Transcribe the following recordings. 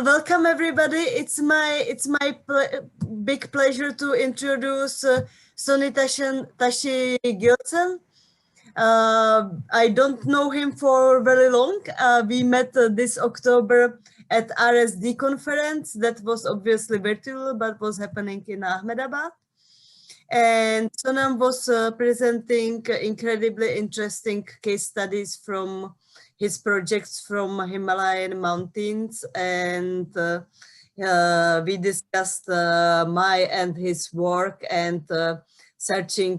Welcome everybody. It's my big pleasure to introduce Sonam Tashi Gyaltsen. I don't know him for very long. We met this October at RSD conference that was obviously virtual but was happening in Ahmedabad. And Sonam was presenting incredibly interesting case studies from his projects from Himalayan mountains, and we discussed my and his work and searching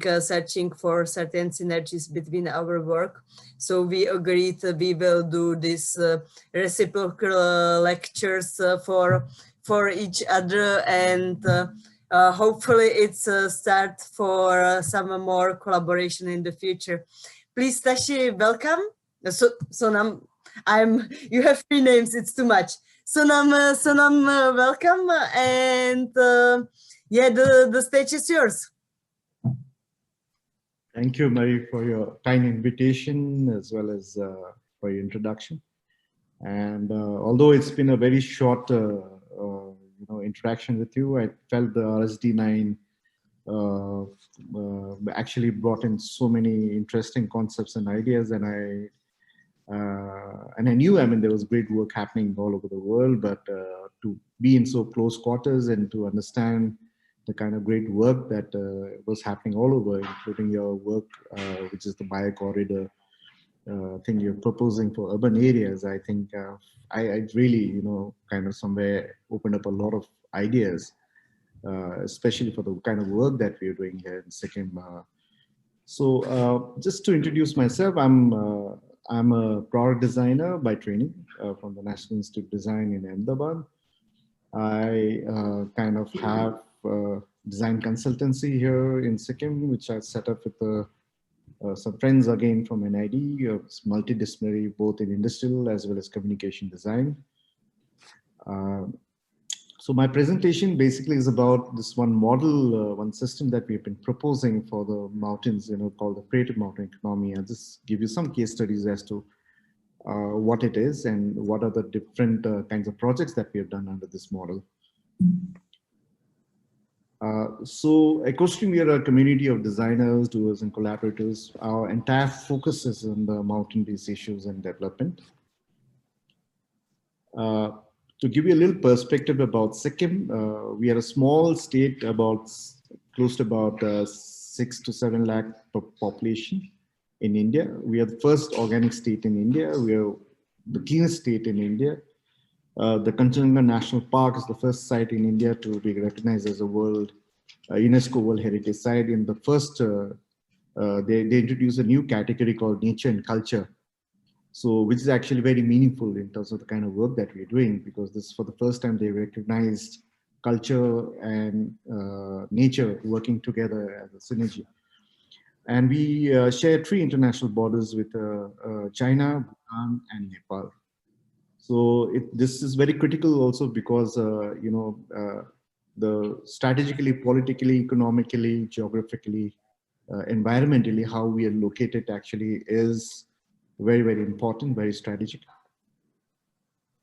for certain synergies between our work. So we agreed we will do these reciprocal lectures for each other, and hopefully it's a start for some more collaboration in the future. Please, Tashi, welcome. Sonam, you have 3 names, it's too much. Sonam, welcome, and yeah, the stage is yours. Thank you, Marie, for your kind invitation as well as for your introduction. And although it's been a very short interaction with you, I felt the RSD9 actually brought in so many interesting concepts and ideas, and I knew, I mean, there was great work happening all over the world, but to be in so close quarters and to understand the kind of great work that was happening all over, including your work, which is the biocorridor thing you're proposing for urban areas, I think I really, kind of somewhere opened up a lot of ideas, especially for the kind of work that we're doing here in Sikkim. So just to introduce myself, I'm a product designer by training from the National Institute of Design in Ahmedabad. I kind of have design consultancy here in Sikkim, which I set up with some friends again from MAAD. It's multidisciplinary, both in industrial as well as communication design. So my presentation basically is about this one model, one system that we've been proposing for the mountains, called the creative mountain economy. I'll just give you some case studies as to what it is and what are the different kinds of projects that we have done under this model. So Echostream, we are a community of designers, doers, and collaborators. Our entire focus is on the mountain-based issues and development. To give you a little perspective about Sikkim, we are a small state, close to about 6 to 7 lakh population in India. We are the first organic state in India. We are the cleanest state in India. The Kanchenjunga National Park is the first site in India to be recognized as a UNESCO World Heritage Site. In the first, they introduced a new category called nature and culture. So, which is actually very meaningful in terms of the kind of work that we're doing, because this is for the first time they recognized culture and nature working together as a synergy. And we share 3 international borders with China, Bhutan, and Nepal. So this is very critical also because, the strategically, politically, economically, geographically, environmentally, how we are located actually is very, very important, very strategic.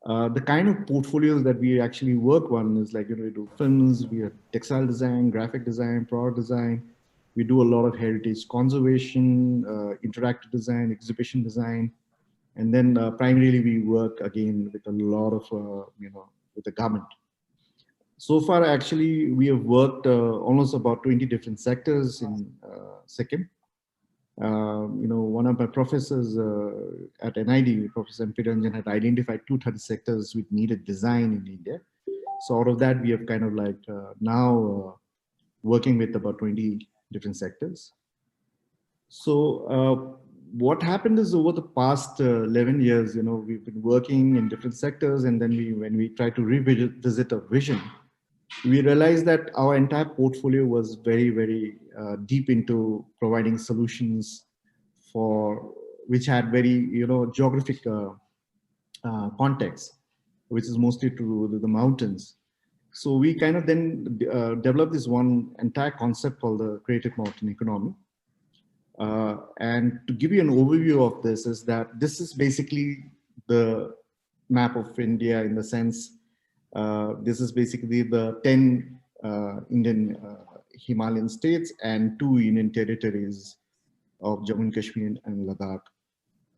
The kind of portfolios that we actually work on is like, we do films, we have textile design, graphic design, product design. We do a lot of heritage conservation, interactive design, exhibition design. And then primarily we work again with a lot of, with the government. So far, actually, we have worked almost about 20 different sectors in Sikkim. One of my professors at NID, Professor M.P. Ranjan, had identified 230 sectors which needed design in India. So out of that, we have kind of like now working with about 20 different sectors. So what happened is over the past 11 years, we've been working in different sectors, and then when we try to revisit a vision, we realized that our entire portfolio was very, very deep into providing solutions which had very, geographic context, which is mostly to the mountains. So we kind of then developed this one entire concept called the creative mountain economy. And to give you an overview of this is that this is basically the map of India in the sense This is basically the 10 Indian Himalayan states and 2 Union territories of Jammu and Kashmir and Ladakh.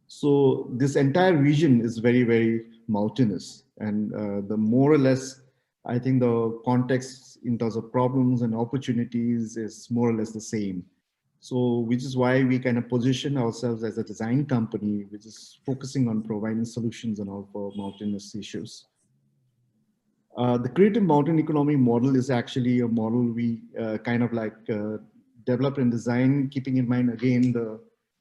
So this entire region is very, very mountainous, and the more or less, I think the context in terms of problems and opportunities is more or less the same. So which is why we kind of position ourselves as a design company, which is focusing on providing solutions and all for mountainous issues. The creative mountain economy model is actually a model we kind of like develop and design, keeping in mind again the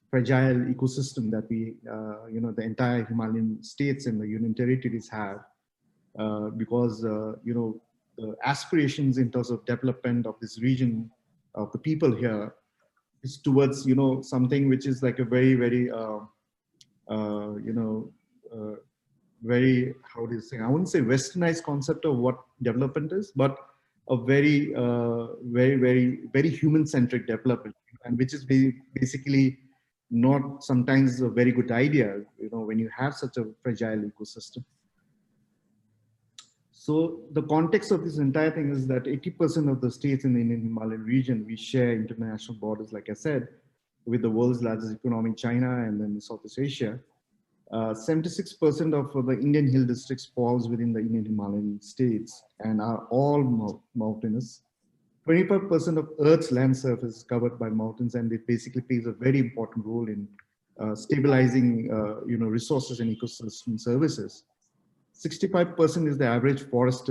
fragile ecosystem that we, the entire Himalayan states and the Union territories have, because the aspirations in terms of development of this region, of the people here, is towards something which is like a very, very very, how do you say, I wouldn't say westernized concept of what development is, but a very, very human-centric development, and which is basically not sometimes a very good idea, when you have such a fragile ecosystem. So the context of this entire thing is that 80% of the states in the Indian Himalayan region, we share international borders, like I said, with the world's largest economy, China, and then Southeast Asia. 76% of the Indian hill districts falls within the Indian Himalayan states and are all mountainous. 25% of Earth's land surface is covered by mountains, and it basically plays a very important role in stabilizing, resources and ecosystem services. 65% is the average forest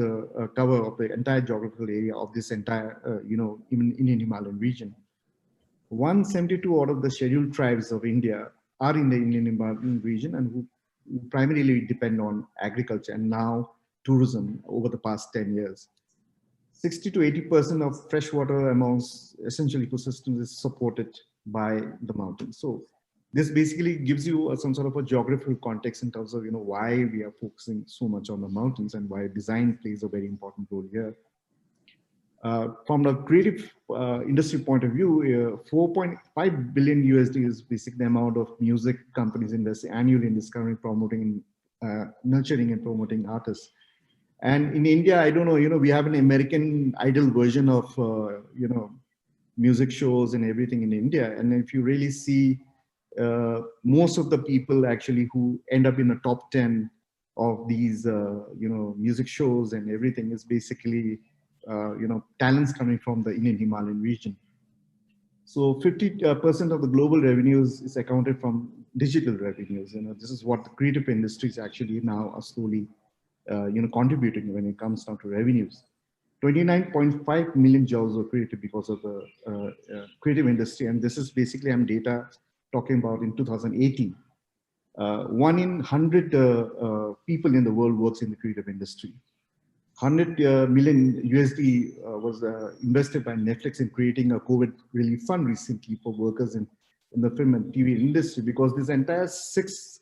cover of the entire geographical area of this entire, Indian Himalayan region. 172 out of the scheduled tribes of India are in the Indian Himalayan region and who primarily depend on agriculture and now tourism over the past 10 years. 60 to 80% of freshwater amongst essential ecosystems is supported by the mountains. So this basically gives you some sort of a geographical context in terms of why we are focusing so much on the mountains and why design plays a very important role here. From the creative industry point of view, 4.5 billion USD is basically the amount of music companies invest annually in discovering, promoting, nurturing and promoting artists. And in India, I don't know, we have an American Idol version of, music shows and everything in India. And if you really see, most of the people actually who end up in the top 10 of these, music shows and everything is basically, talents coming from the Indian Himalayan region. So 50% of the global revenues is accounted from digital revenues. This is what the creative industries actually now are slowly, contributing when it comes down to revenues. 29.5 million jobs were created because of the creative industry. And this is basically data talking about in 2018. 1 in 100 people in the world works in the creative industry. 100 million USD was invested by Netflix in creating a COVID relief fund recently for workers in the film and TV industry, because this entire 6-7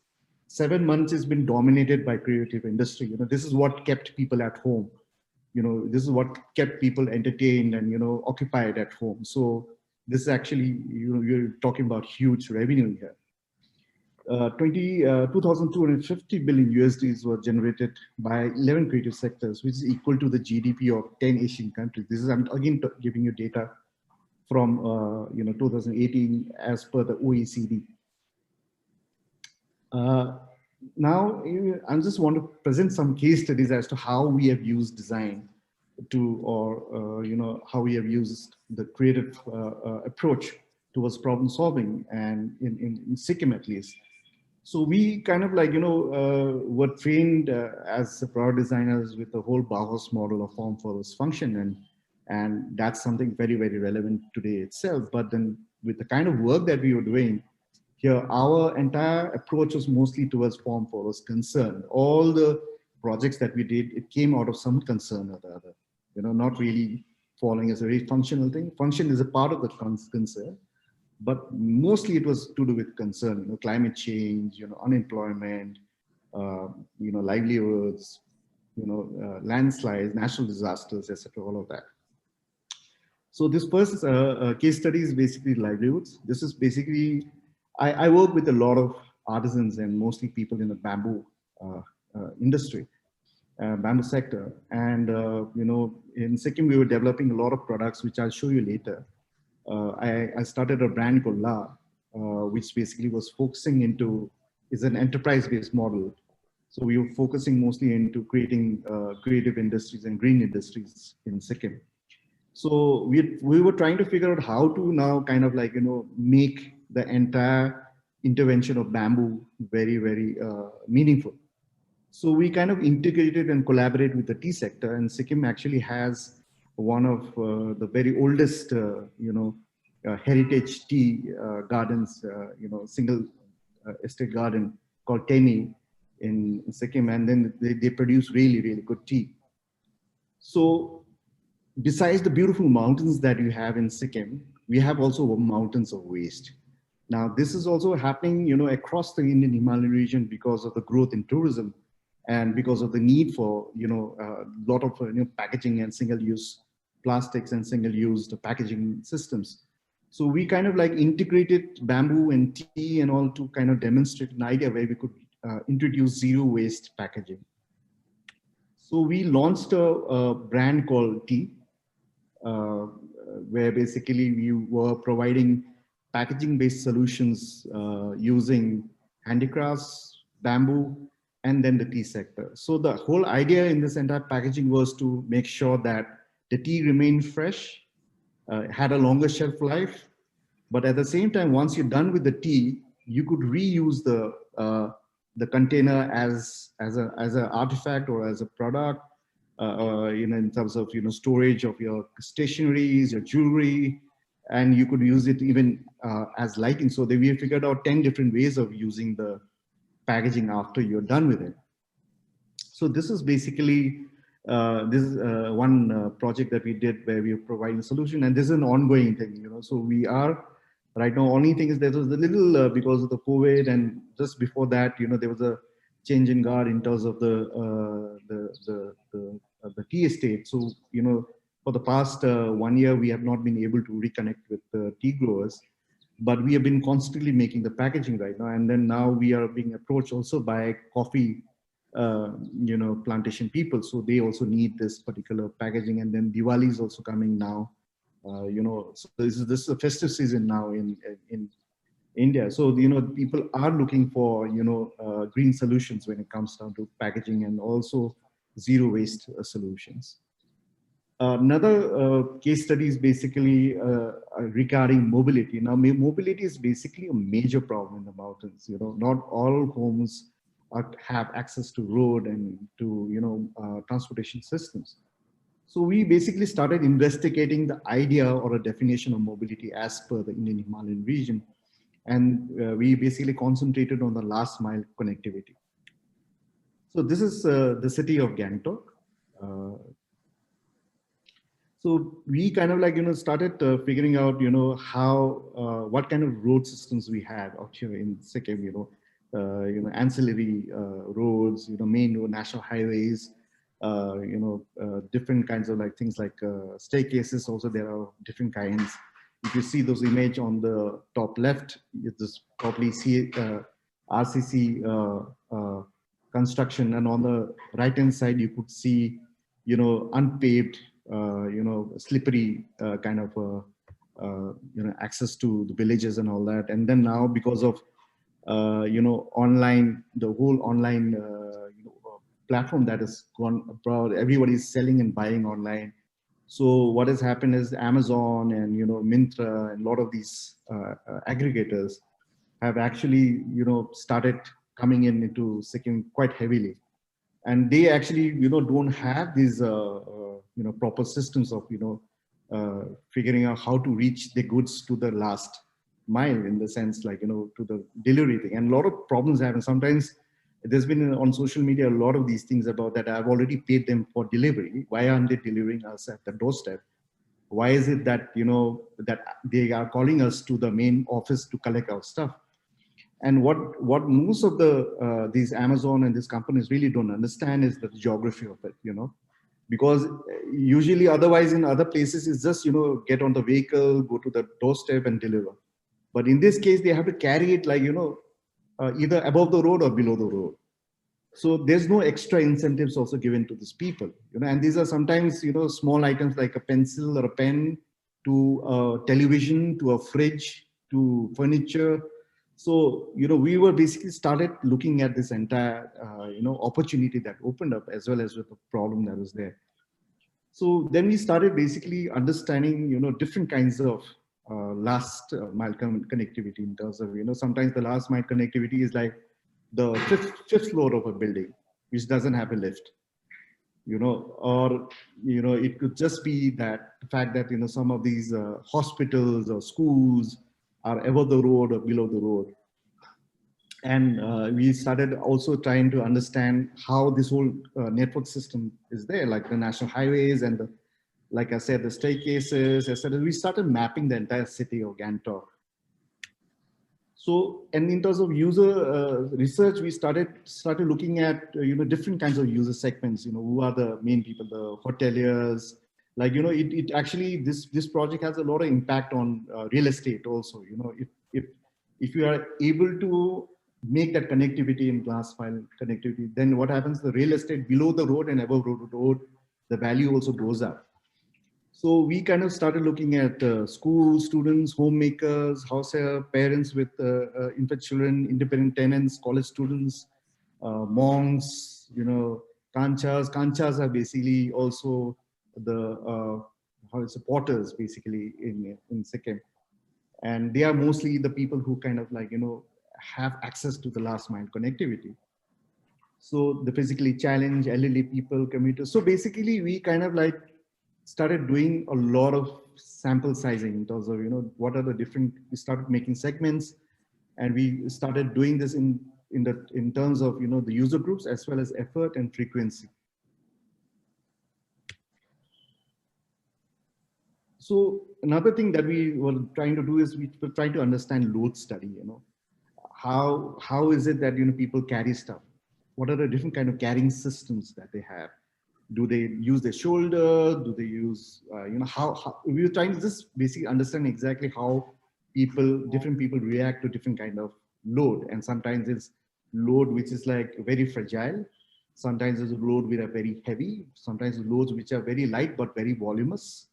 months has been dominated by creative industry. This is what kept people at home. This is what kept people entertained and, occupied at home. So this is actually, you're talking about huge revenue here. 2,250 billion USDs were generated by 11 creative sectors, which is equal to the GDP of 10 Asian countries. This is, I'm again giving you data from 2018 as per the OECD. Now, I just want to present some case studies as to how we have used design to, or how we have used the creative approach towards problem solving, and in Sikkim at least. So we kind of like, were trained as product designers with the whole Bauhaus model of form follows function. And that's something very, very relevant today itself. But then with the kind of work that we were doing here, our entire approach was mostly towards form follows concern. All the projects that we did, it came out of some concern or the other, not really following as a very functional thing. Function is a part of the concern. But mostly it was to do with concern, climate change, unemployment, livelihoods, landslides, natural disasters, etc. All of that. So this first case study is basically livelihoods. This is basically, I work with a lot of artisans and mostly people in the bamboo industry. bamboo sector. And, in Sikkim, we were developing a lot of products, which I'll show you later. I started a brand called La, which basically was focusing into, is an enterprise-based model. So we were focusing mostly into creating creative industries and green industries in Sikkim. So we were trying to figure out how to now kind of like, make the entire intervention of bamboo very, very meaningful. So we kind of integrated and collaborate with the tea sector, and Sikkim actually has one of the very oldest, heritage tea gardens, single estate garden called Teni in Sikkim, and then they produce really, really good tea. So besides the beautiful mountains that you have in Sikkim, we have also mountains of waste. Now, this is also happening, across the Indian Himalayan region because of the growth in tourism and because of the need for, a lot of packaging and single-use plastics and single-use packaging systems. So we kind of like integrated bamboo and tea and all to kind of demonstrate an idea where we could introduce zero waste packaging. So we launched a brand called Tea, where basically we were providing packaging-based solutions using handicrafts, bamboo, and then the tea sector. So the whole idea in this entire packaging was to make sure that the tea remained fresh, had a longer shelf life, but at the same time, once you're done with the tea, you could reuse the container as an artifact or as a product, in terms of storage of your stationeries, your jewelry, and you could use it even as lighting. So we figured out 10 different ways of using the packaging after you're done with it. So this is basically one project that we did where we are providing a solution, and this is an ongoing thing. So we are right now. Only thing is there was a little because of the COVID, and just before that, there was a change in guard in terms of the tea estate. So for the past 1 year, we have not been able to reconnect with the tea growers, but we have been constantly making the packaging right now. And then now we are being approached also by coffee, plantation people. So they also need this particular packaging. And then Diwali is also coming now. So this is a festive season now in India. So people are looking for green solutions when it comes down to packaging and also zero waste solutions. Another case study is basically regarding mobility. Now, mobility is basically a major problem in the mountains. Not all homes have access to road and to transportation systems. So we basically started investigating the idea or a definition of mobility as per the Indian Himalayan region, and we basically concentrated on the last mile connectivity. So this is the city of Gangtok. So we kind of like, started figuring out, how, what kind of road systems we had out here in Sikkim, ancillary roads, main road, national highways, different kinds of like things like staircases. Also, there are different kinds. If you see those image on the top left, you just probably see RCC construction, and on the right hand side, you could see, unpaved, slippery kind of, access to the villages and all that. And then now, because of, online, the whole online, platform that has gone abroad, everybody's selling and buying online. So what has happened is Amazon and, Myntra and a lot of these aggregators have actually, started coming into Sikkim quite heavily. And they actually, don't have these, proper systems of, figuring out how to reach the goods to the last mile, in the sense like, to the delivery thing. And a lot of problems happen. Sometimes there's been on social media a lot of these things about that I've already paid them for delivery. Why aren't they delivering us at the doorstep? Why is it that, that they are calling us to the main office to collect our stuff? And what most of the these Amazon and these companies really don't understand is the geography of it, because usually otherwise in other places it's just, get on the vehicle, go to the doorstep and deliver. But in this case, they have to carry it like, either above the road or below the road. So there's no extra incentives also given to these people, and these are sometimes, small items like a pencil or a pen, to a television, to a fridge, to furniture. So, we were basically started looking at this entire, opportunity that opened up, as well as with the problem that was there. So then we started basically understanding, different kinds of last mile connectivity, in terms of, sometimes the last mile connectivity is like the fifth floor of a building, which doesn't have a lift, or, it could just be that the fact that, some of these hospitals or schools are above the road or below the road. And we started also trying to understand how this whole network system is there, like the national highways and the, like I said, the staircases, etc. We started mapping the entire city of Gangtok. So, and in terms of user research, we started looking at different kinds of user segments. Who are the main people, the hoteliers. Like, it actually, this project has a lot of impact on real estate also. If you are able to make that connectivity in glass file connectivity, then what happens? The real estate below the road and above road, the value also goes up. So we kind of started looking at schools, students, homemakers, house parents with infant children, independent tenants, college students, monks, kanchas. Kanchas are basically also the porters basically in Sikkim. And they are mostly the people who kind of like, have access to the last mile connectivity. So the physically challenged, elderly people, commuters. So basically we kind of like started doing a lot of sample sizing in terms of, what are the different, we started making segments, and we started doing this in terms of, the user groups, as well as effort and frequency. So another thing that we were trying to do is we were trying to understand load study, how is it that, people carry stuff? What are the different kind of carrying systems that they have? Do they use their shoulder? Do they use, how we were trying to just basically understand exactly how different people react to different kind of load. And sometimes it's load which is like very fragile. Sometimes it's a load which are very heavy. Sometimes it's loads which are very light but very voluminous.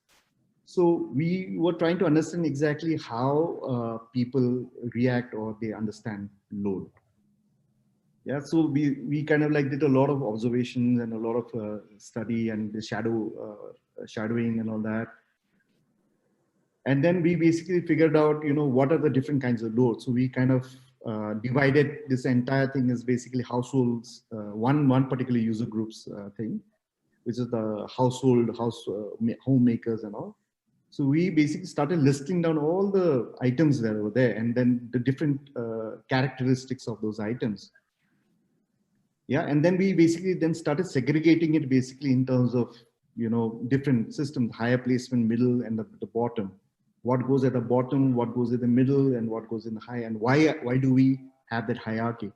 So we were trying to understand exactly how people react or they understand load. Yeah, so we kind of like did a lot of observations and a lot of study and the shadowing and all that. And then we basically figured out, what are the different kinds of loads. So we kind of divided this entire thing as basically households, one particular user groups thing, which is the homemakers and all. So we basically started listing down all the items that were there, and then the different characteristics of those items. Yeah, and then we basically then started segregating it basically in terms of, different systems, higher placement, middle, and the bottom. What goes at the bottom, what goes in the middle, and what goes in the high, and why do we have that hierarchy?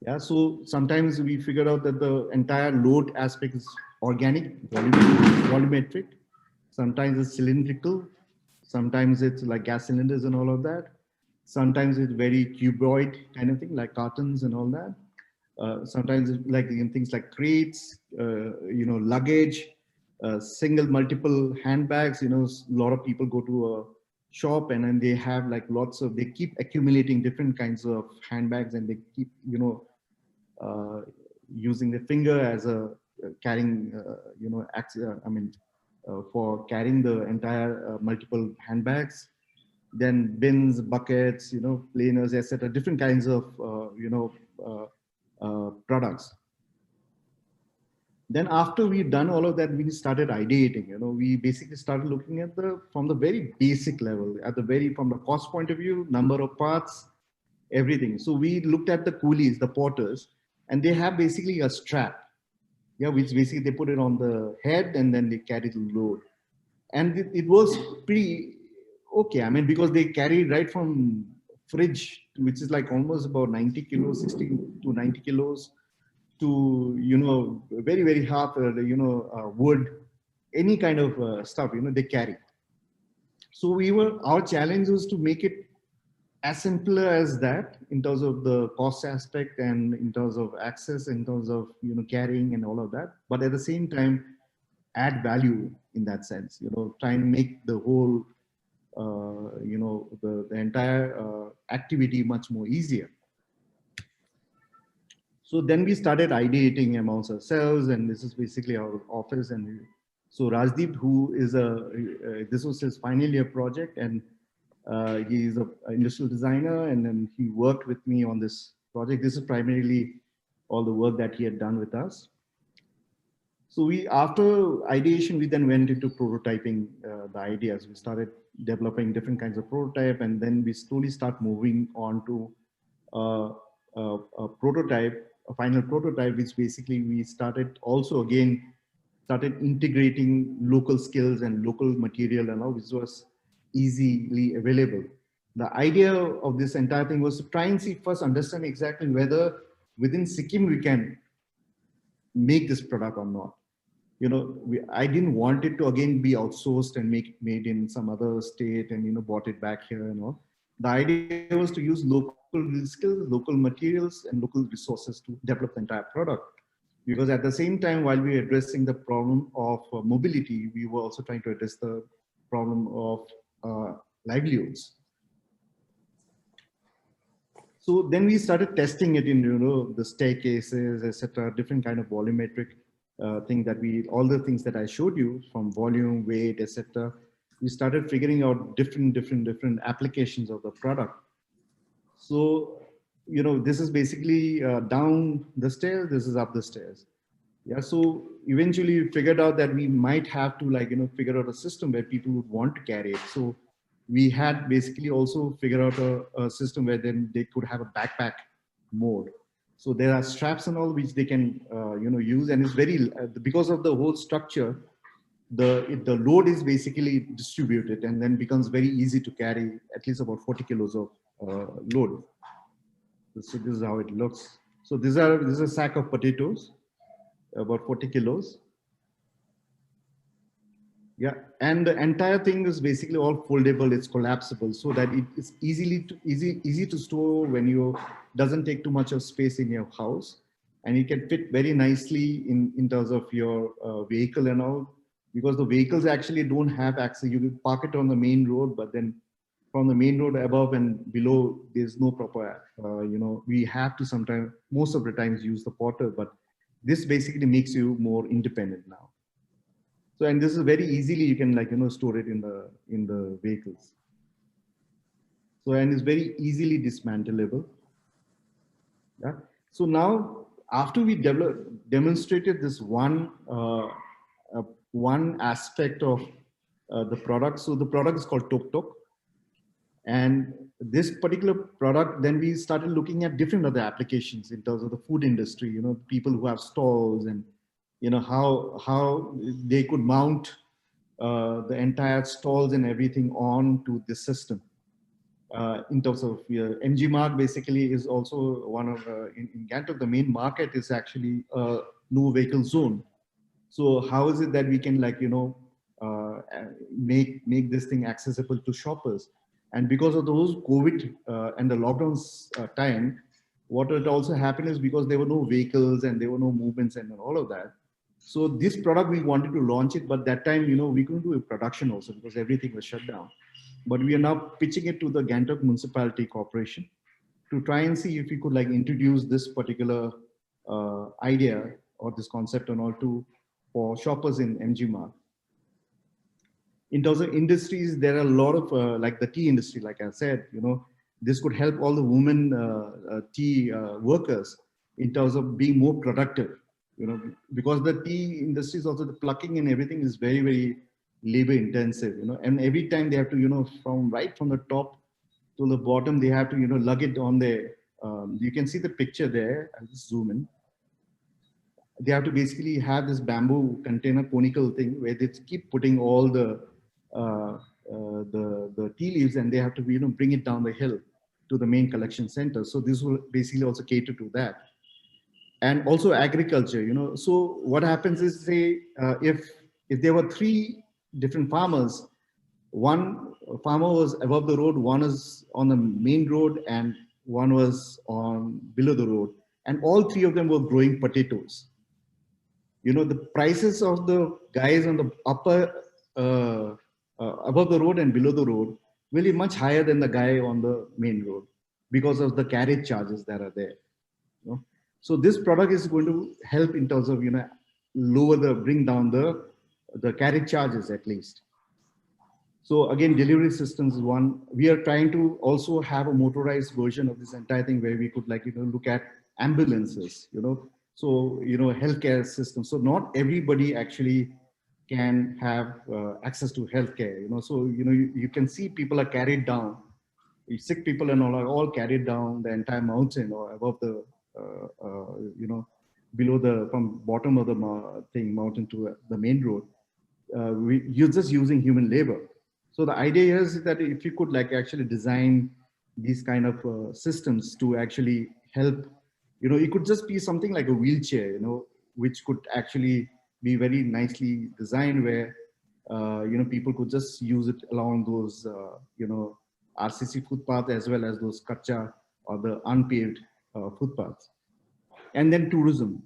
Yeah, so sometimes we figured out that the entire load aspect is organic, volumetric. Sometimes it's cylindrical. Sometimes it's like gas cylinders and all of that. Sometimes it's very cuboid kind of thing, like cartons and all that. Sometimes it's like in things like crates, luggage, single, multiple handbags. A lot of people go to a shop and then they have like they keep accumulating different kinds of handbags, and they keep, using the finger as a carrying, for carrying the entire multiple handbags. Then bins, buckets, planers, etc. Different kinds of, products. Then after we've done all of that, we started ideating. We basically started looking at from the very basic level, from the cost point of view, number of parts, everything. So we looked at the coolies, the porters, and they have basically a strap, which basically they put it on the head and then they carry the load. And it was pretty okay. I mean, because they carry right from fridge, which is like almost about 90 kilos, 60 to 90 kilos, to, very, very hard, wood, any kind of stuff, they carry. So our challenge was to make it as simple as that in terms of the cost aspect and in terms of access, in terms of carrying and all of that, but at the same time add value in that sense, try and make the whole the entire activity much more easier. So then we started ideating amongst ourselves, and this is basically our office. And so Rajdeep, who is this was his final year project, and he is an industrial designer, and then he worked with me on this project. This is primarily all the work that he had done with us. So after ideation, we then went into prototyping the ideas. We started developing different kinds of prototype, and then we slowly start moving on to a prototype, a final prototype, which basically we started integrating local skills and local material and all, which was easily available. The idea of this entire thing was to try and understand exactly whether within Sikkim we can make this product or not. I didn't want it to again be outsourced and made in some other state and bought it back here and all. The idea was to use local skills, local materials, and local resources to develop the entire product. Because at the same time, while we were addressing the problem of mobility, we were also trying to address the problem of livelihoods. So then we started testing it in the staircases, etc., different kind of volumetric thing that all the things that I showed you, from volume, weight, etc. We started figuring out different applications of the product. So this is basically down the stairs, this is up the stairs. Yeah, so eventually we figured out that we might have to figure out a system where people would want to carry it. So we had basically also figured out a system where then they could have a backpack mode. So there are straps and all which they can use, and it's very because of the whole structure, the load is basically distributed and then becomes very easy to carry at least about 40 kilos of load. So this is how it looks. So this is a sack of potatoes, about 40 kilos. Yeah, and the entire thing is basically all foldable. It's collapsible, so that it is easy to store when you doesn't take too much of space in your house, and it can fit very nicely in terms of your vehicle and all, because the vehicles actually don't have access. You can park it on the main road, but then from the main road above and below, there's no proper. We have to sometimes, most of the times, use the porter, but this basically makes you more independent now. So, and this is very easily, you can store it in the vehicles. So, and it's very easily dismantleable. Yeah. So now, after we demonstrated this one aspect of the product, so the product is called Tok Tok, and this particular product, then we started looking at different other applications in terms of the food industry. People who have stalls, and how they could mount the entire stalls and everything on to this system. In terms of MG basically is also one of in Gangtok, the main market is actually a no vehicle zone. So how is it that we can make this thing accessible to shoppers? And because of those COVID and the lockdowns time, what had also happened is because there were no vehicles and there were no movements and all of that. So this product, we wanted to launch it, but that time, we couldn't do a production also because everything was shut down. But we are now pitching it to the Gangtok Municipality Corporation to try and see if we could introduce this particular idea or this concept and all for shoppers in MG Marg. In terms of industries, there are a lot of like the tea industry, like I said, this could help all the women tea workers in terms of being more productive. Because the tea industry is also, the plucking and everything is very, very labor intensive, and every time they have to, from the top to the bottom, they have to, lug it on their, you can see the picture there. I'll just zoom in. They have to basically have this bamboo container conical thing where they keep putting all the tea leaves, and they have to, bring it down the hill to the main collection center. So this will basically also cater to that. And also agriculture, so what happens is, say, if there were 3 different farmers, one farmer was above the road, one is on the main road, and one was on below the road. And all three of them were growing potatoes. You know, the prices of the guys on the upper, above the road and below the road will be much higher than the guy on the main road because of the carriage charges that are there. You know? So this product is going to help in terms of, you know, bring down the carriage charges at least. So again, delivery systems is one. We are trying to also have a motorized version of this entire thing where we could, like, you know, look at ambulances, you know, so, you know, healthcare systems. So not everybody actually can have access to healthcare, you know. So, you know, you can see people are carried down, sick people and all are all carried down the entire mountain or above the, you know, below the, from bottom of the mountain to the main road. You're just using human labor. So the idea is that if you could, like, actually design these kind of systems to actually help, you know, it could just be something like a wheelchair, you know, which could actually be very nicely designed where, you know, people could just use it along those, you know, RCC footpaths as well as those kacha or the unpaved footpaths. And then tourism.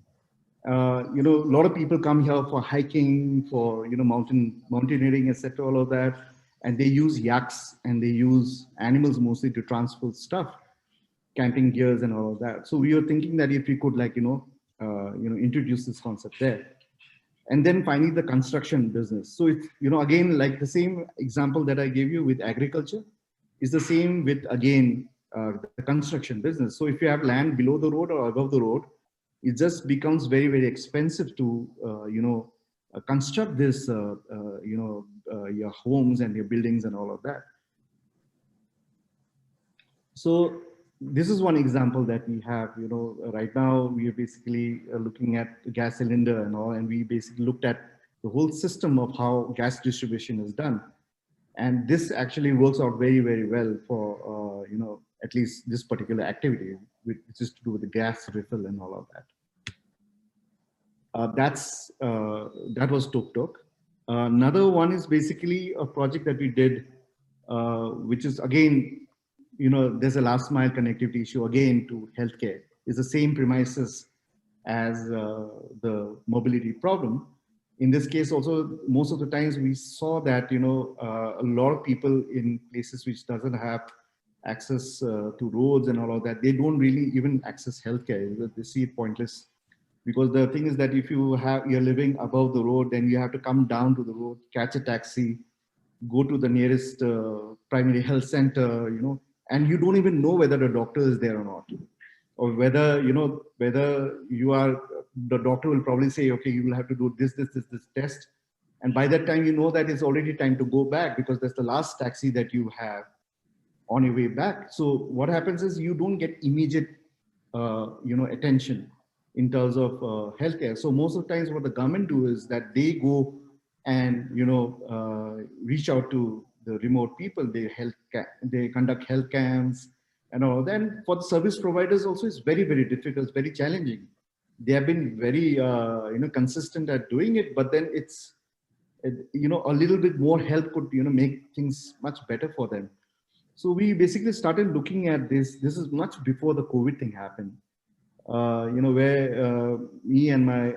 You know, a lot of people come here for hiking, for, you know, mountaineering, etc., all of that, and they use yaks and they use animals mostly to transport stuff, camping gears and all of that. So we were thinking that if we could, like, you know, introduce this concept there. And then finally, the construction business. So it's, you know, again, like the same example that I gave you with agriculture is the same with, again, the construction business. So if you have land below the road or above the road, it just becomes very, very expensive to, you know, construct this, you know, your homes and your buildings and all of that. So this is one example that we have, you know, right now we are basically looking at gas cylinder and all, and we basically looked at the whole system of how gas distribution is done. And this actually works out very, very well for, you know, at least this particular activity, which is to do with the gas refill and all of that. That was Tok Tok. Another one is basically a project that we did, which is again, you know, there's a last mile connectivity issue again to healthcare. It's the same premises as the mobility problem. In this case also, most of the times we saw that, you know, a lot of people in places which doesn't have access to roads and all of that, they don't really even access healthcare. They see it pointless. Because the thing is that if you're living above the road, then you have to come down to the road, catch a taxi, go to the nearest primary health center, you know, and you don't even know whether the doctor is there or not, or whether, you know, whether you are, the doctor will probably say, okay, you will have to do this test. And by that time, you know that it's already time to go back because that's the last taxi that you have on your way back. So what happens is you don't get immediate, you know, attention in terms of healthcare. So most of the times what the government do is that they go and, you know, reach out to the remote people. They conduct health camps and all. Then for the service providers also, it's very, very difficult, it's very challenging. They have been very, you know, consistent at doing it, but then it's, you know, a little bit more help could, you know, make things much better for them. So we basically started looking at this. This is much before the COVID thing happened. You know, where me and my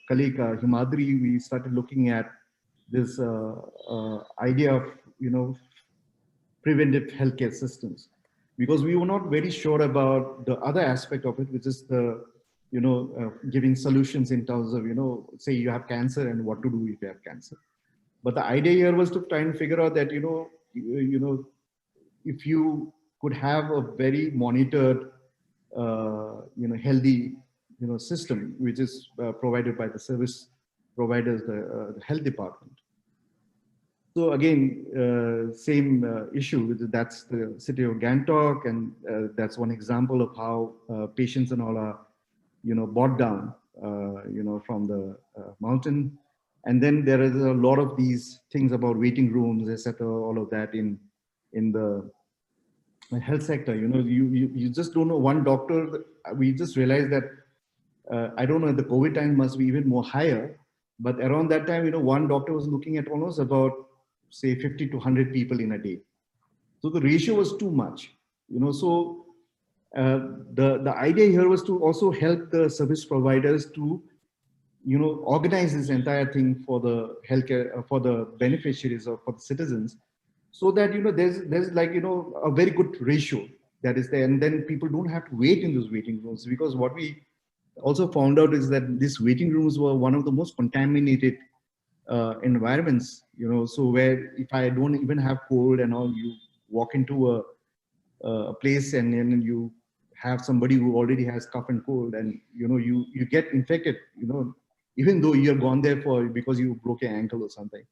colleague Himadri, we started looking at this idea of, you know, preventive healthcare systems, because we were not very sure about the other aspect of it, which is the, you know, giving solutions in terms of, you know, say you have cancer and what to do if you have cancer. But the idea here was to try and figure out that, you know, if you could have a very monitored, you know, healthy, you know, system, which is provided by the service providers, the health department. So again, same issue. That's the city of Gangtok, and that's one example of how patients and all are, you know, brought down, you know, from the mountain. And then there is a lot of these things about waiting rooms, etc. All of that in the health sector. You know, you just don't know. One doctor, we just realized that I don't know, the COVID time must be even more higher, but around that time, you know, one doctor was looking at almost about say 50 to 100 people in a day. So the ratio was too much, so the idea here was to also help the service providers to, organize this entire thing for the healthcare, for the beneficiaries or for the citizens, so that, there's like, a very good ratio that is there. And then people don't have to wait in those waiting rooms, because what we also found out is that these waiting rooms were one of the most contaminated environments, so where if I don't even have cold and all, you walk into a place and then you have somebody who already has cough and cold, and you get infected, even though you're gone there because you broke your ankle or something.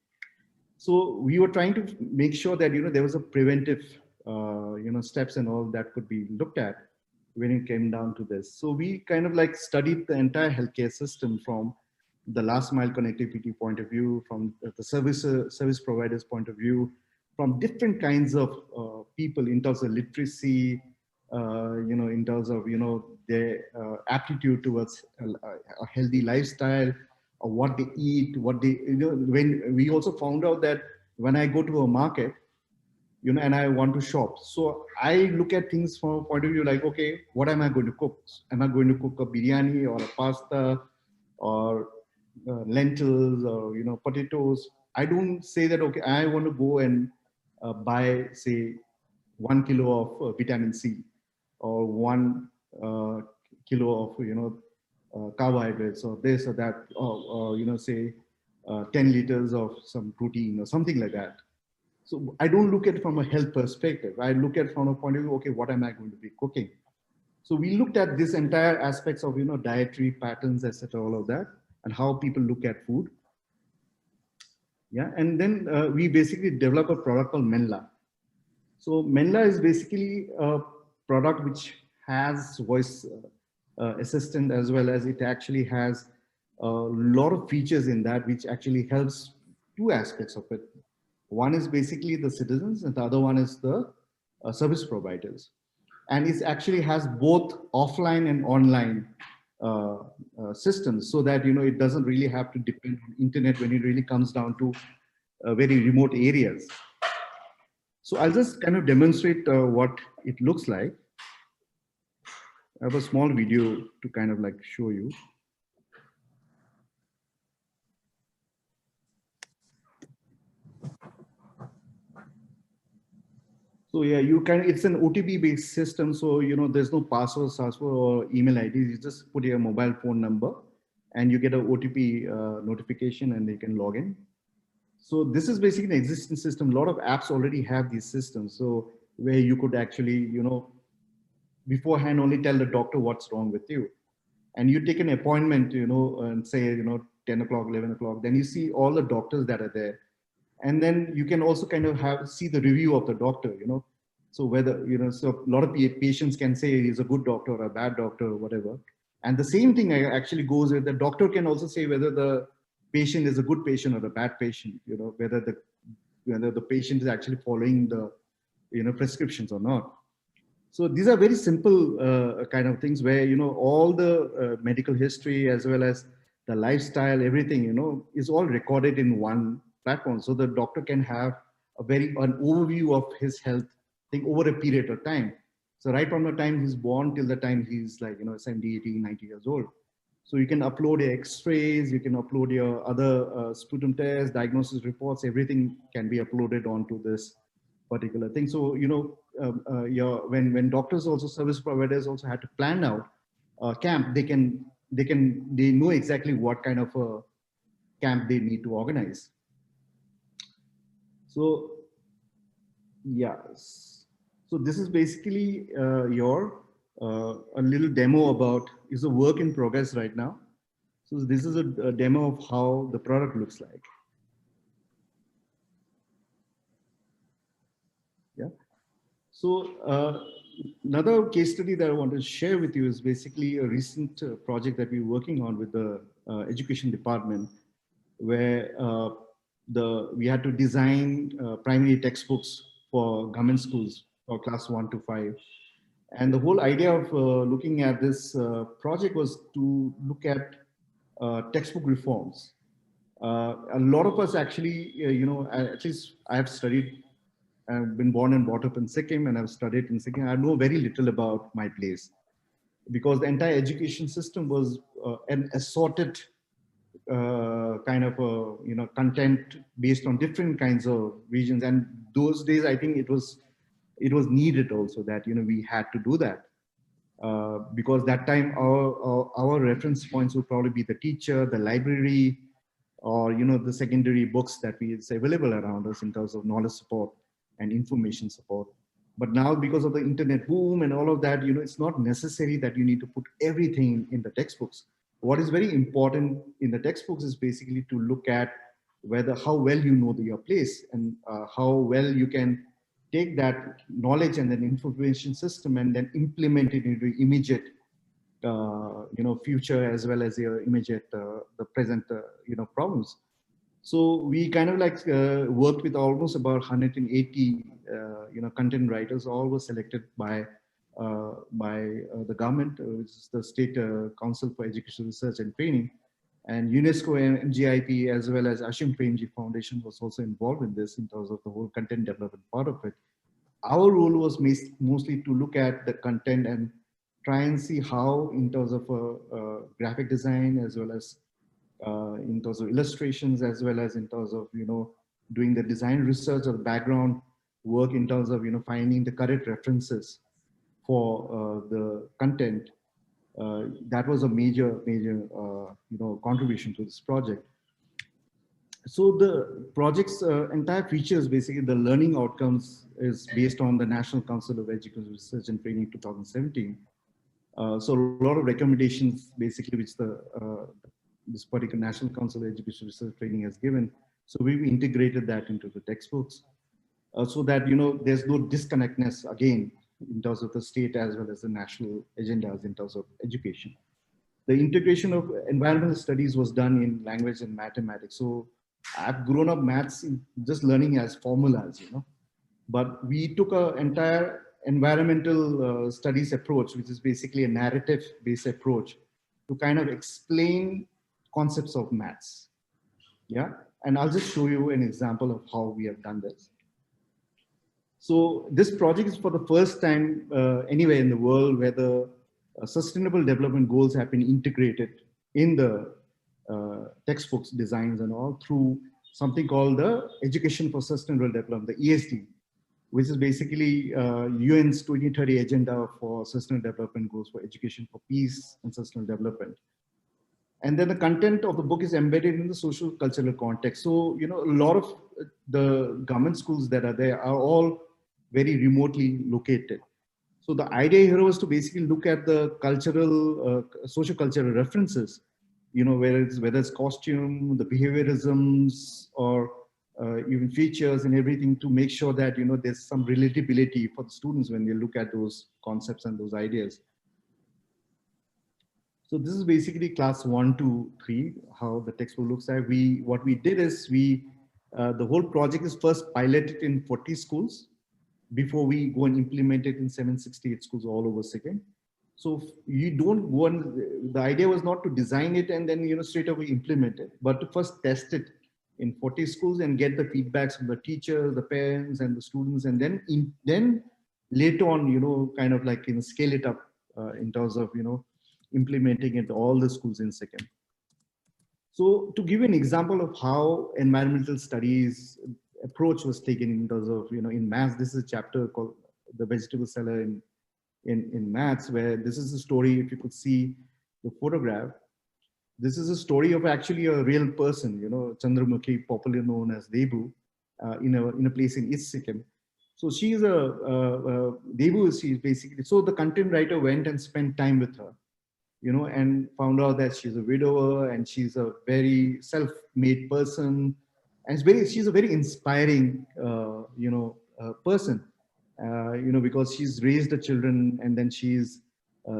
So we were trying to make sure that there was a preventive steps and all that could be looked at when it came down to this. So we kind of like studied the entire healthcare system from the last mile connectivity point of view, from the service providers point of view, from different kinds of people in terms of literacy, in terms of their aptitude towards a healthy lifestyle, or what they eat, what they, when we also found out that when I go to a market, and I want to shop, so I look at things from a point of view like, okay, what am I going to cook? Am I going to cook a biryani or a pasta or lentils or potatoes? I don't say that, okay, I want to go and buy, say, 1 kilo of vitamin C, or 1 kilo of carbohydrates, or this or that, or say 10 liters of some protein or something like that. So I don't look at it from a health perspective. I look at it from a point of view, okay, what am I going to be cooking? So we looked at this entire aspects of dietary patterns, etc., all of that, and how people look at food. Yeah, and then we basically develop a product called Menla. So Menla is basically a product which has voice assistant, as well as it actually has a lot of features in that, which actually helps two aspects of it. One is basically the citizens, and the other one is the service providers. And it actually has both offline and online systems, so that it doesn't really have to depend on internet when it really comes down to very remote areas. So I'll just kind of demonstrate what it looks like. I have a small video to kind of like show you. So yeah, it's an OTP based system. So, there's no password or email ID. You just put your mobile phone number and you get an OTP notification, and you can log in. So this is basically an existing system. A lot of apps already have these systems. So where you could actually, beforehand only tell the doctor what's wrong with you. And you take an appointment, and say, 10 o'clock, 11 o'clock, then you see all the doctors that are there. And then you can also kind of see the review of the doctor, so whether, so a lot of patients can say he's a good doctor or a bad doctor or whatever. And the same thing actually goes with the doctor can also say whether the patient is a good patient or a bad patient, whether the patient is actually following the, prescriptions or not. So these are very simple kind of things where, all the medical history as well as the lifestyle, everything, is all recorded in one platform. So the doctor can have an overview of his health thing over a period of time. So right from the time he's born till the time he's like, 70, 80, 90 years old. So you can upload your x-rays, you can upload your other sputum tests, diagnosis reports, everything can be uploaded onto this particular thing. So, when doctors also, service providers also had to plan out a camp, they know exactly what kind of a camp they need to organize. So, yes. So this is basically a little demo about, is a work in progress right now. So this is a demo of how the product looks like. Yeah. So another case study that I want to share with you is basically a recent project that we're working on with the education department, where we had to design primary textbooks for government schools for class 1 to 5. And the whole idea of looking at this project was to look at textbook reforms. A lot of us actually, at least I have studied, I've been born and brought up in Sikkim, and I've studied in Sikkim. I know very little about my place because the entire education system was an assorted kind of content based on different kinds of regions. And those days, I think it was needed also that we had to do that. Because that time our reference points would probably be the teacher, the library, or the secondary books that we is available around us in terms of knowledge support and information support. But now, because of the internet boom and all of that, it's not necessary that you need to put everything in the textbooks. What is very important in the textbooks is basically to look at whether how well you know your place, and how well you can take that knowledge and then information system and then implement it into immediate future, as well as your immediate the present problems. So we kind of like worked with almost about 180 content writers. All were selected by the government, which is the State Council for Education Research and Training, and UNESCO and MGIP, as well as Ashim Premji Foundation was also involved in this in terms of the whole content development part of it. Our role was mostly to look at the content and try and see how, in terms of graphic design, as well as in terms of illustrations, as well as in terms of doing the design research or the background work in terms of finding the correct references for the content. That was a major contribution to this project. So the project's entire features, basically the learning outcomes, is based on the National Council of Education Research and Training 2017. So a lot of recommendations, basically, which this particular National Council of Education Research Training has given. So we've integrated that into the textbooks, so that there's no disconnectness again in terms of the state as well as the national agendas in terms of education. The integration of environmental studies was done in language and mathematics. So I've grown up maths in just learning as formulas, but we took an entire environmental studies approach, which is basically a narrative based approach to kind of explain concepts of maths. Yeah. And I'll just show you an example of how we have done this. So this project is for the first time anywhere in the world where the sustainable development goals have been integrated in the textbooks, designs, and all through something called the Education for Sustainable Development, the ESD, which is basically UN's 2030 agenda for sustainable development goals for education for peace and sustainable development. And then the content of the book is embedded in the social cultural context. So, a lot of the government schools that are there are all very remotely located. So the idea here was to basically look at the cultural, socio-cultural references, whether it's costume, the behaviorisms, or even features and everything, to make sure that, there's some relatability for the students when they look at those concepts and those ideas. So this is basically class 1 to 3, how the textbook looks like. What we did is the whole project is first piloted in 40 schools before we go and implement it in 768 schools all over Sikkim. So you don't go and, the idea was not to design it and then, straight away implement it, but to first test it in 40 schools and get the feedbacks from the teachers, the parents, and the students, and then later on, kind of like scale it up in terms of implementing it all the schools in Sikkim. So to give you an example of how environmental studies approach was taken in terms of, in maths, this is a chapter called The Vegetable Seller in maths, where this is a story, if you could see the photograph, this is a story of actually a real person, Chandramukhi, popularly known as Debu, in a place in East Sikkim. So she's Debu, she's basically, so the content writer went and spent time with her, and found out that she's a widower and she's a very self-made person. And she's a very inspiring, person, because she's raised the children, and then she's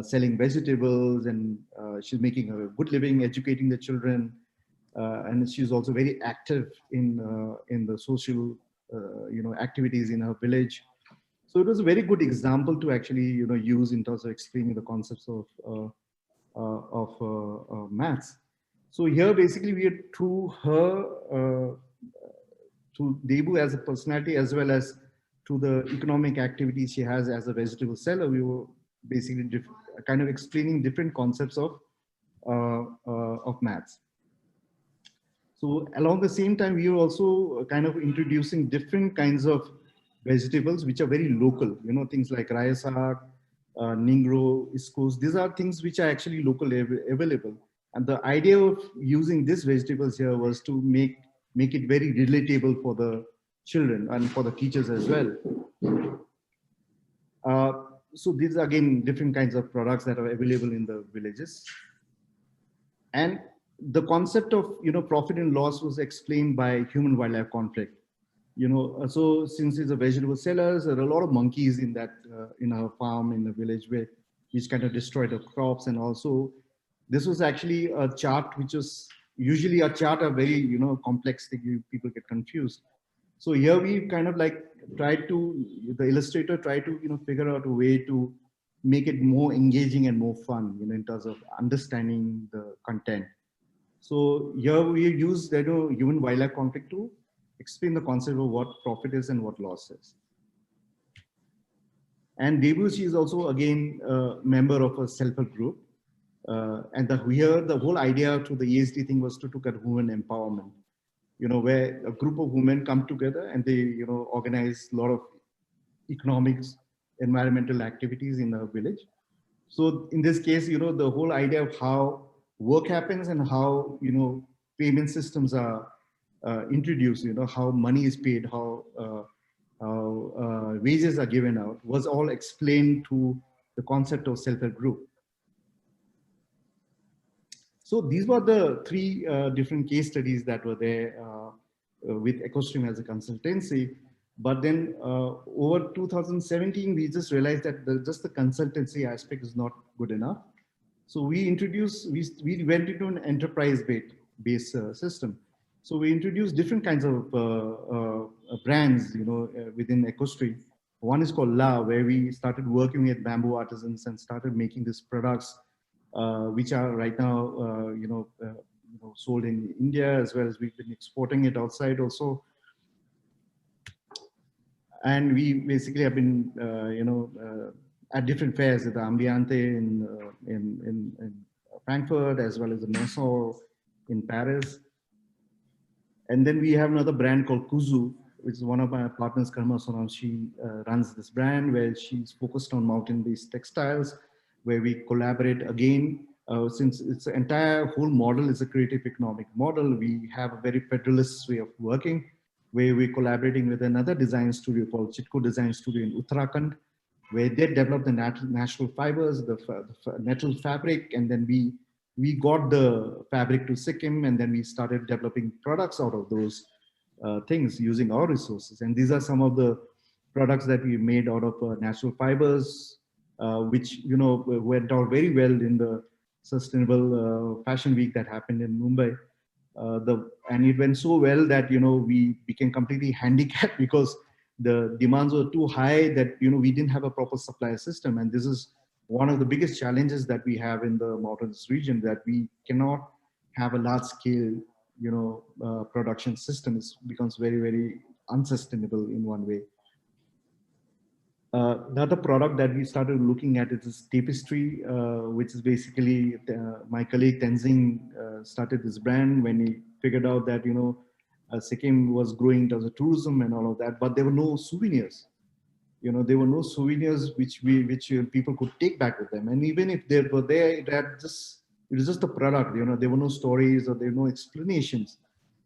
selling vegetables, and she's making a good living, educating the children. And she's also very active in the social, activities in her village. So it was a very good example to actually, use in terms of explaining the concepts of maths. So here, basically, we are through her, through Debu as a personality, as well as to the economic activities she has as a vegetable seller. We were basically kind of explaining different concepts of maths. So along the same time, we are also kind of introducing different kinds of vegetables which are very local. You know, things like raya saag, ningro, iskos. These are things which are actually locally available. And the idea of using these vegetables here was to make it very relatable for the children and for the teachers as well. Uh, so these are again different kinds of products that are available in the villages. And the concept of profit and loss was explained by human wildlife conflict. So since it's a vegetable sellers, there are a lot of monkeys in that in our farm in the village which kind of destroy the crops. And also this was actually a chart which was usually a chart are very complex thing, people get confused. So here we kind of like the illustrator tried to figure out a way to make it more engaging and more fun in terms of understanding the content. So here we use human wildlife conflict to explain the concept of what profit is and what loss is. And Debussy is also again a member of a self-help group. And here the whole idea to the ESD thing was to look at women empowerment, where a group of women come together and they, organize a lot of economics, environmental activities in a village. So in this case, the whole idea of how work happens and how, payment systems are introduced, how money is paid, how wages are given out was all explained to the concept of self-help group. So these were the three different case studies that were there with Echostream as a consultancy. But then over 2017, we just realized that just the consultancy aspect is not good enough. So we went into an enterprise-based system. So we introduced different kinds of brands, within Echostream. One is called La, where we started working with bamboo artisans and started making these products, which are right now, sold in India, as well as we've been exporting it outside also. And we basically have been, at different fairs at the Ambiente in Frankfurt, as well as the Moscow in Paris. And then we have another brand called Kuzu, which is one of my partners, Karma Sonam. She runs this brand where she's focused on mountain-based textiles, where we collaborate again. Since its entire whole model is a creative economic model, we have a very federalist way of working, where we're collaborating with another design studio called Chitko Design Studio in Uttarakhand, where they developed the natural fibers, the nettle fabric, and then we got the fabric to Sikkim, and then we started developing products out of those things using our resources. And these are some of the products that we made out of natural fibers, which went out very well in the sustainable fashion week that happened in Mumbai. And it went so well that we became completely handicapped because the demands were too high that we didn't have a proper supply system. And this is one of the biggest challenges that we have in the mountainous region, that we cannot have a large scale production system. It becomes very, very unsustainable in one way. The other product that we started looking at is this tapestry, which is basically my colleague Tenzing started this brand when he figured out that Sikkim was growing in terms of tourism and all of that, but there were no souvenirs. There were no souvenirs which people could take back with them, and even if they were there, it was just a product. There were no stories or there were no explanations,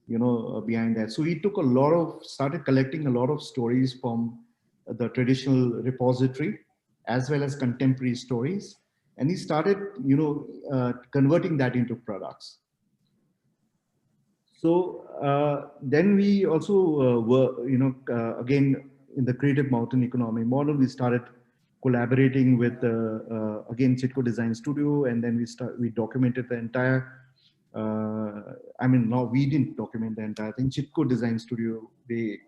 behind that. So he took started collecting a lot of stories from the traditional repository as well as contemporary stories, and he started converting that into products. So then we also were again in the creative mountain economy model, we started collaborating with again Chitko Design Studio, and then we documented the entire no, we didn't document the entire thing. Chitko Design Studio, they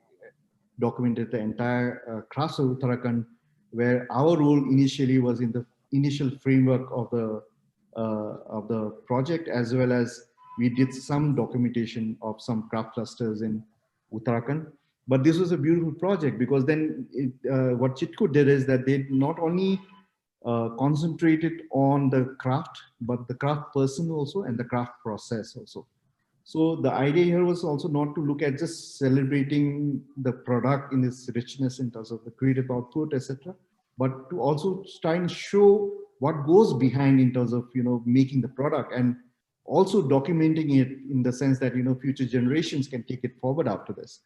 documented the entire crafts of Uttarakhand, where our role initially was in the initial framework of the project, as well as We did some documentation of some craft clusters in Uttarakhand. But this was a beautiful project because then what Chitku did is that they not only concentrated on the craft, but the craft person also and the craft process also. So the idea here was also not to look at just celebrating the product in its richness in terms of the creative output, etc., but to also try and show what goes behind in terms of making the product, and also documenting it in the sense that future generations can take it forward after this.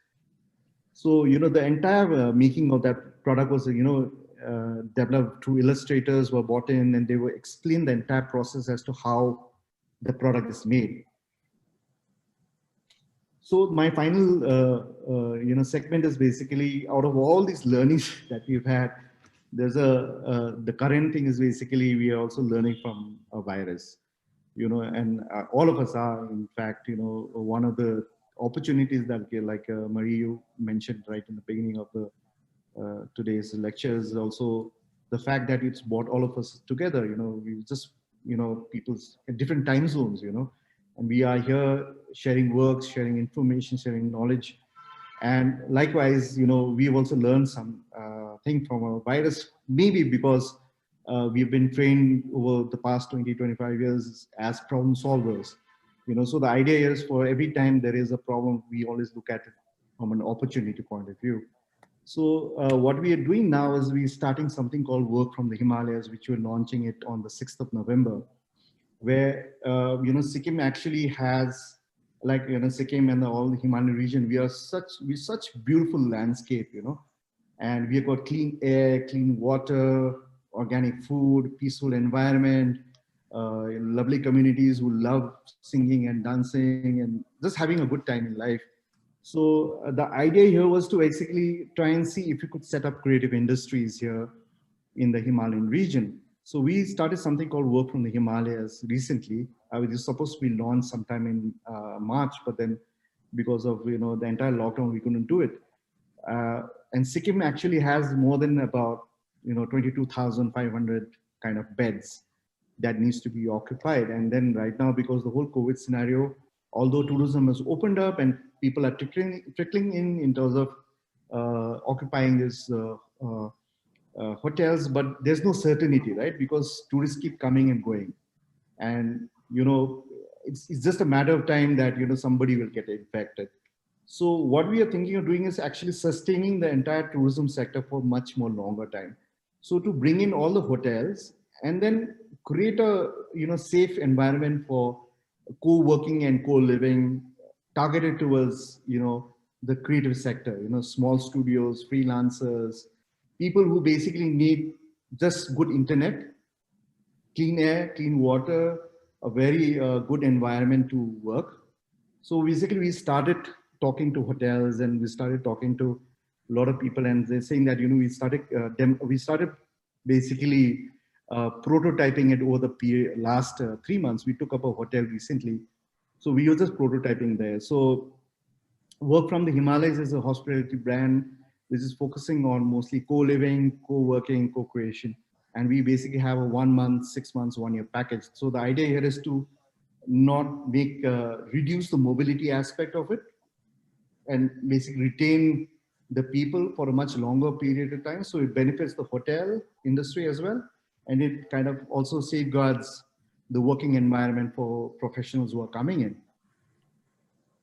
So the entire making of that product was developed through illustrators were brought in, and they were explain the entire process as to how the product is made. So my final segment is basically, out of all these learnings that we've had, there's the current thing is basically we are also learning from a virus, and all of us are, in fact, one of the opportunities that, like Marie, you mentioned right in the beginning of the today's lecture, is also the fact that it's brought all of us together. We just, people's different time zones, and we are here sharing works, sharing information, sharing knowledge. And likewise, we've also learned some thing from a virus, maybe because we've been trained over the past 20, 25 years as problem solvers. So the idea is, for every time there is a problem, we always look at it from an opportunity point of view. So what we are doing now is we're starting something called Work from the Himalayas, which we're launching it on the 6th of November, where, Sikkim actually has, like, Sikkim and all the Himalayan region, we such beautiful landscape, and we have got clean air, clean water, organic food, peaceful environment, lovely communities who love singing and dancing and just having a good time in life. So the idea here was to basically try and see if we could set up creative industries here in the Himalayan region. So we started something called Work from the Himalayas recently. It was supposed to be launched sometime in March, but then because of the entire lockdown, we couldn't do it. And Sikkim actually has more than about 22,500 kind of beds that needs to be occupied. And then right now, because the whole COVID scenario, although tourism has opened up and people are trickling in terms of occupying these hotels, but there's no certainty, right? Because tourists keep coming and going, and it's just a matter of time that somebody will get infected. So what we are thinking of doing is actually sustaining the entire tourism sector for much more longer time. So to bring in all the hotels and then create a safe environment for co-working and co-living, targeted towards the creative sector, small studios, freelancers, people who basically need just good internet, clean air, clean water, a very good environment to work. So basically we started talking to hotels, and we started talking to a lot of people, and they're saying that we started basically prototyping it over the last 3 months. We took up a hotel recently, so we were just prototyping there. So Work from the Himalayas is a hospitality brand which is focusing on mostly co-living, co-working, co-creation. And we basically have a 1 month, 6 months, 1 year package. So the idea here is to not reduce the mobility aspect of it, and basically retain the people for a much longer period of time. So it benefits the hotel industry as well. And it kind of also safeguards the working environment for professionals who are coming in.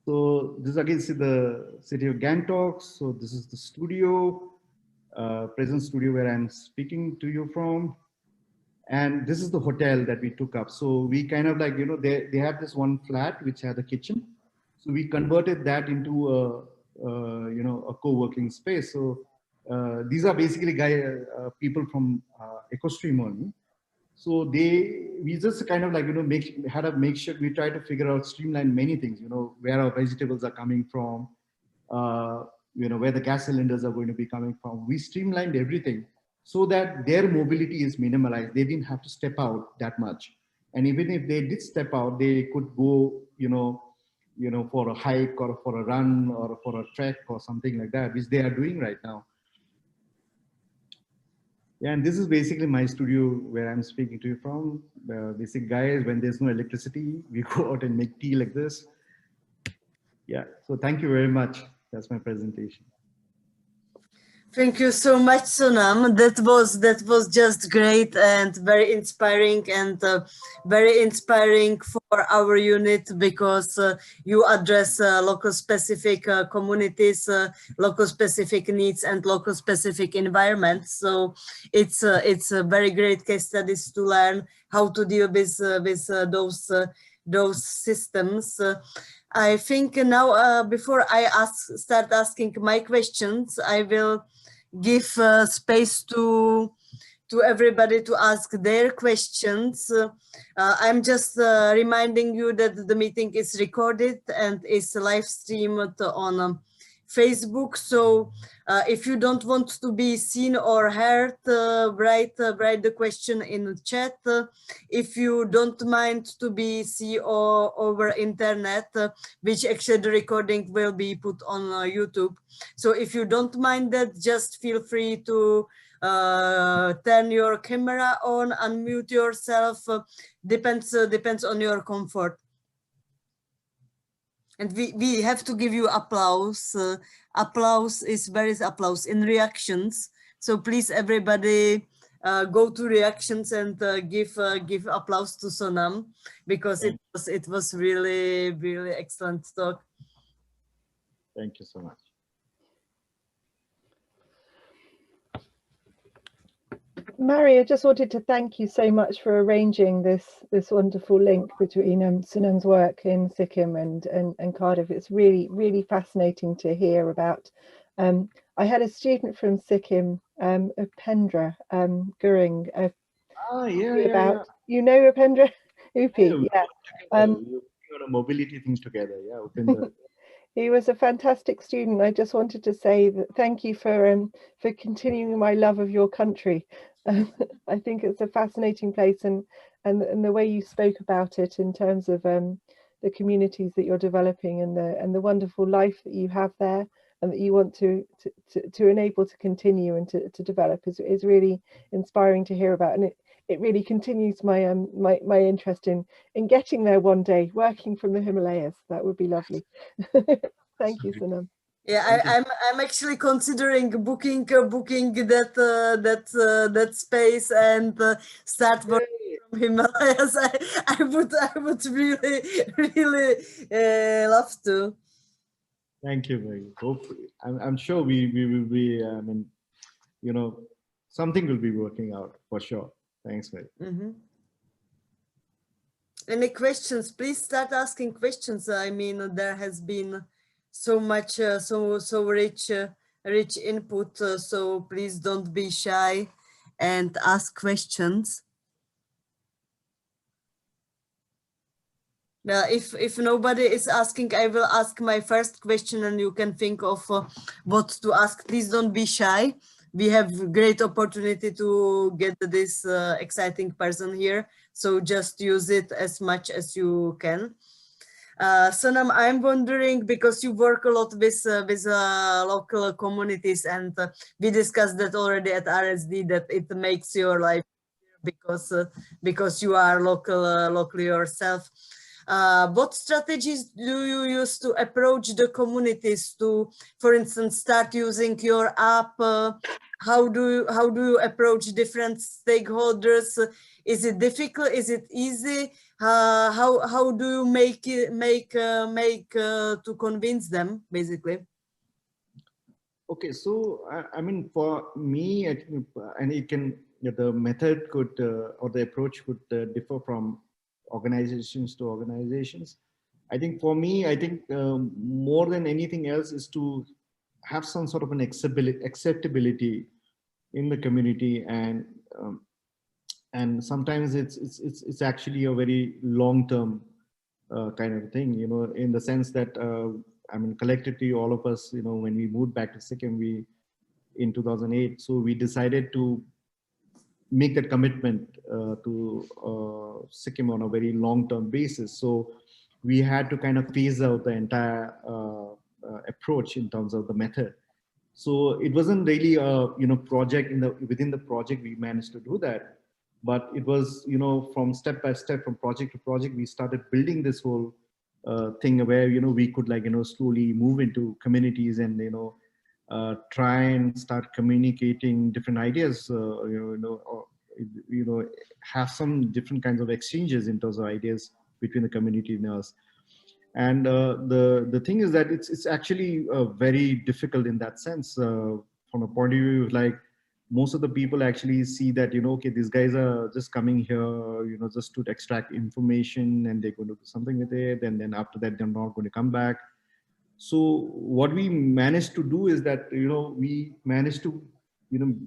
So this is again the city of Gangtok. So this is the studio, present studio where I'm speaking to you from. And this is the hotel that we took up. So we kind of like, they have this one flat which had a kitchen. So we converted that into a co-working space. So these are basically people from Echostream only. So we just kind of like, make sure we try to figure out, streamline many things, where our vegetables are coming from, where the gas cylinders are going to be coming from. We streamlined everything so that their mobility is minimalized. They didn't have to step out that much. And even if they did step out, they could go, for a hike or for a run or for a trek or something like that, which they are doing right now. Yeah, and this is basically my studio where I'm speaking to you from. Basic guys, when there's no electricity, we go out and make tea like this. Yeah, so thank you very much. That's my presentation. Thank you so much, Sonam. That was just great and very inspiring, and very inspiring for our unit, because you address local specific communities, local specific needs, and local specific environments. So it's a very great case studies to learn how to deal with those systems. I think now, before I start asking my questions, I will give space to everybody to ask their questions. I'm just reminding you that the meeting is recorded and is live streamed on Facebook. So if you don't want to be seen or heard, write the question in the chat. If you don't mind to be seen over internet, which actually the recording will be put on YouTube. So if you don't mind that, just feel free to turn your camera on, unmute yourself. Depends on your comfort. And we have to give you applause. Applause is, where is applause? In reactions. So please, everybody, go to reactions and give applause to Sonam, because it was really excellent talk. Thank you so much. Mary, I just wanted to thank you so much for arranging this wonderful link between Sonam's work in Sikkim and Cardiff. It's really fascinating to hear about. I had a student from Sikkim, Upendra Guring. Yeah. You know Upendra? Upi, yeah. We're on a mobility things together. Yeah, Upendra. He was a fantastic student. I just wanted to say that thank you for continuing my love of your country. I think it's a fascinating place, and the way you spoke about it in terms of the communities that you're developing, and the wonderful life that you have there, and that you want to enable to continue and to develop is really inspiring to hear about, and it really continues my my interest in getting there one day, working from the Himalayas. That would be lovely. Thank you, Sonam. Yeah, I'm actually considering booking that space and start working from Himalayas. I would really love to. Thank you, very. Hopefully, I'm sure we will be. I mean, you know, something will be working out for sure. Thanks, very. Any questions? Please start asking questions. I mean, there has been so much, so rich input. So please don't be shy and ask questions. If nobody is asking, I will ask my first question, and you can think of what to ask. Please don't be shy. We have great opportunity to get this exciting person here. So just use it as much as you can. Sonam, I'm wondering, because you work a lot with local communities, and we discussed that already at RSD, that it makes your life because you are local yourself. What strategies do you use to approach the communities to, for instance, start using your app? How do you approach different stakeholders? Is it difficult? Is it easy? How do you make to convince them, basically? Okay, so I mean, for me, I think, and it can, the method could or the approach could differ from organizations to organizations. I think for me, I think more than anything else is to have some sort of an acceptability in the community, and sometimes it's actually a very long-term kind of thing, you know, in the sense that I mean, collectively, all of us, you know, when we moved back to Sikkim, in 2008, so we decided to make that commitment to Sikkim on a very long-term basis. So we had to kind of phase out the entire approach in terms of the method. So it wasn't really a, project within the project we managed to do that, but it was, from step by step, from project to project, we started building this whole thing where, we could like, slowly move into communities and, try and start communicating different ideas, or, have some different kinds of exchanges in terms of ideas between the community and us. And the thing is that it's actually very difficult in that sense, from a point of view, like most of the people actually see that, okay, these guys are just coming here, just to extract information, and they're going to do something with it, and then after that they're not going to come back. So what we managed to do is that, we managed to,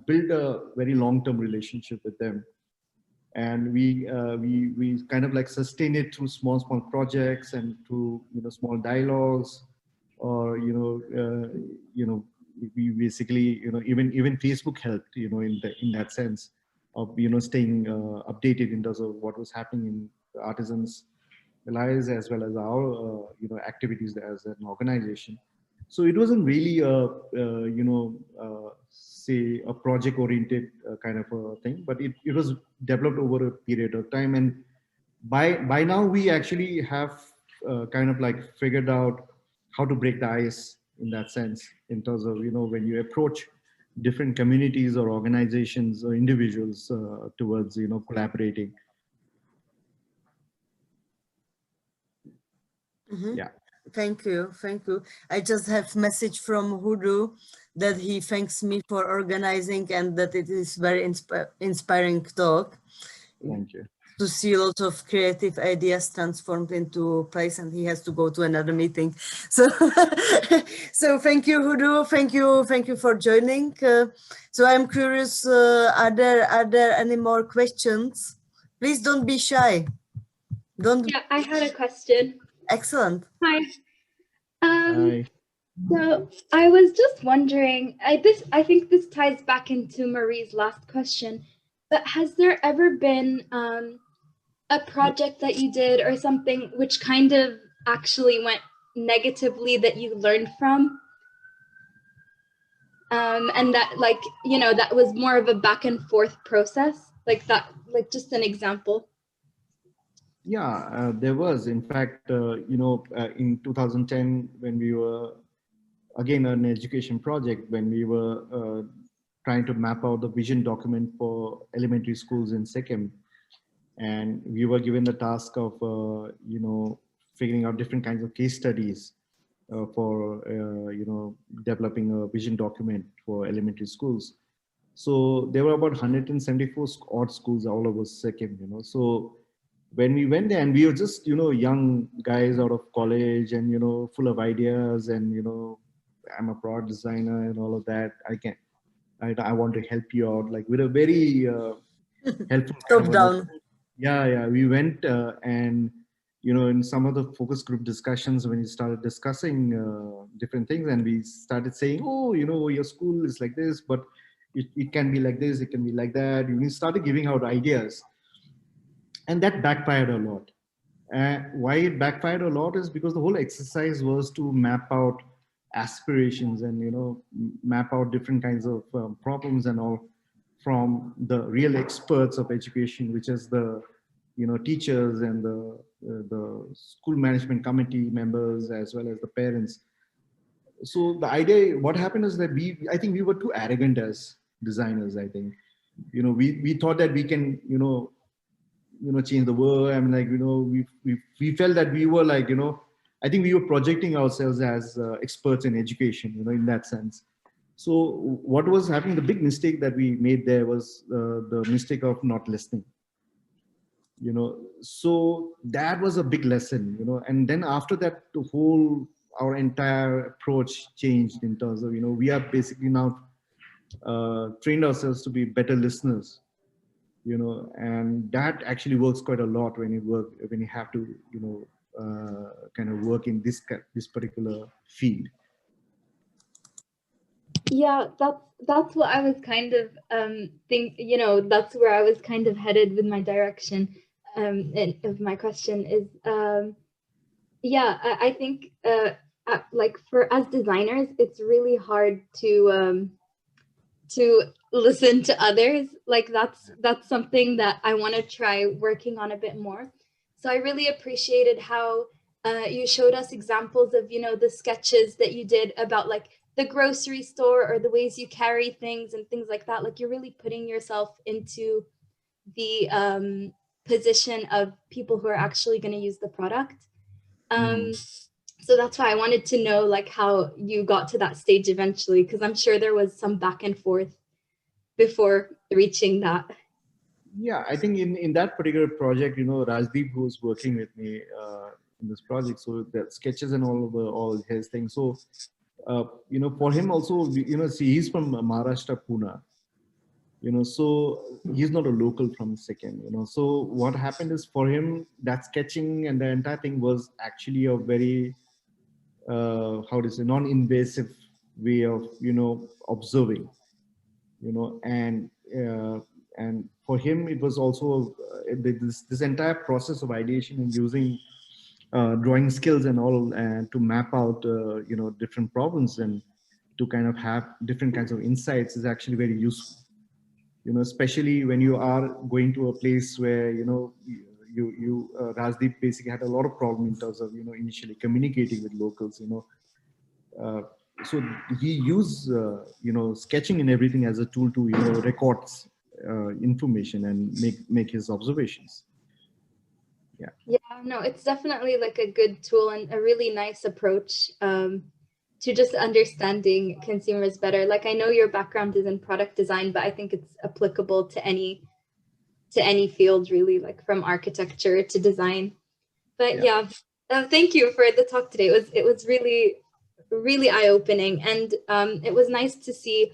build a very long-term relationship with them. And we kind of like sustain it through small projects and through, small dialogues, or, we basically, even Facebook helped, in that sense of, staying updated in terms of what was happening in the artisans' lives, as well as our, activities as an organization. So it wasn't really a, say a project oriented kind of a thing, but it was developed over a period of time. And by now we actually have kind of like figured out how to break the ice in that sense, in terms of, when you approach different communities or organizations or individuals towards, collaborating. Mm-hmm. Yeah. Thank you. Thank you. I just have message from Hudu that he thanks me for organizing and that it is very inspiring talk. Thank you. To see lots of creative ideas transformed into place, and he has to go to another meeting. So, so thank you, Hudu. Thank you for joining. So I'm curious, are there any more questions? Please don't be shy. Yeah, I had a question. Excellent. Hi. Hi. So I was just wondering, I think this ties back into Marie's last question, but has there ever been a project that you did or something which kind of actually went negatively that you learned from? And that, like, that was more of a back and forth process, like that, like just an example. Yeah, there was. In fact, in 2010, when we were, again, an education project, when we were trying to map out the vision document for elementary schools in Sikkim. And we were given the task of, figuring out different kinds of case studies for, developing a vision document for elementary schools. So there were about 174 odd schools all over Sikkim, So when we went there, and we were just, young guys out of college and, full of ideas, and, I'm a product designer and all of that. I want to help you out, like with a very helpful. Top down. Yeah. We went and, in some of the focus group discussions, when we started discussing different things, and we started saying, oh, your school is like this, but it can be like this, it can be like that. We started giving out ideas. And that backfired a lot. Why it backfired a lot is because the whole exercise was to map out aspirations and, map out different kinds of problems and all from the real experts of education, which is the, teachers and the school management committee members, as well as the parents. So the idea, what happened is that I think we were too arrogant as designers. I think, we thought that we can, change the world. I mean, like, we felt that we were like, I think we were projecting ourselves as experts in education, in that sense. So what was happening, the big mistake that we made there was the mistake of not listening, so that was a big lesson, and then after that, our entire approach changed in terms of, we are basically now trained ourselves to be better listeners, and that actually works quite a lot when you have to, kind of work in this particular field. Yeah, that's what I was kind of that's where I was kind of headed with my direction of my question is, yeah, I think like as designers, it's really hard to listen to others. Like that's something that I want to try working on a bit more. So I really appreciated how you showed us examples of, the sketches that you did about like the grocery store or the ways you carry things and things like that. Like you're really putting yourself into the position of people who are actually going to use the product. So that's why I wanted to know like how you got to that stage eventually, because I'm sure there was some back and forth before reaching that. Yeah, I think in that particular project, Rajdeep, who's working with me in this project, so the sketches and all his things. So, for him also, see, he's from Maharashtra, Pune. So he's not a local from Sikkim. So what happened is for him, that sketching and the entire thing was actually a very how to say, non-invasive way of observing, and for him it was also this entire process of ideation and using drawing skills and all, and to map out different problems and to kind of have different kinds of insights is actually very useful. Especially when you are going to a place where Rajdeep basically had a lot of problem in terms of initially communicating with locals. So he used sketching and everything as a tool to records information and make his observations. Yeah, no, it's definitely like a good tool and a really nice approach to just understanding consumers better. Like I know your background is in product design, but I think it's applicable to any field really, like from architecture to design. But yeah, thank you for the talk today. It was really, really eye-opening, and it was nice to see,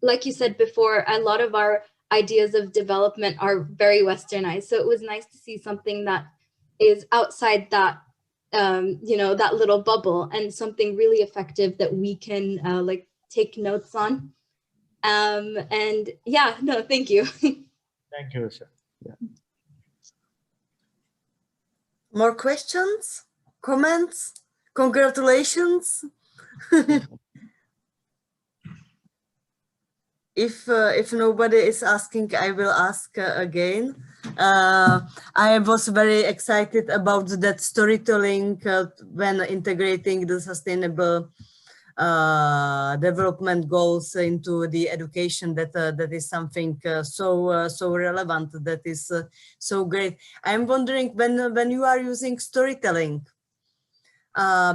like you said before, a lot of our ideas of development are very westernized. So it was nice to see something that is outside that that little bubble, and something really effective that we can like take notes on. And yeah, no, thank you. Thank you, Risha. Yeah. More questions, comments, congratulations. If nobody is asking, I will ask again. I was very excited about that storytelling when integrating the sustainable development goals into the education. That is something so relevant. That is so great. I'm wondering when you are using storytelling,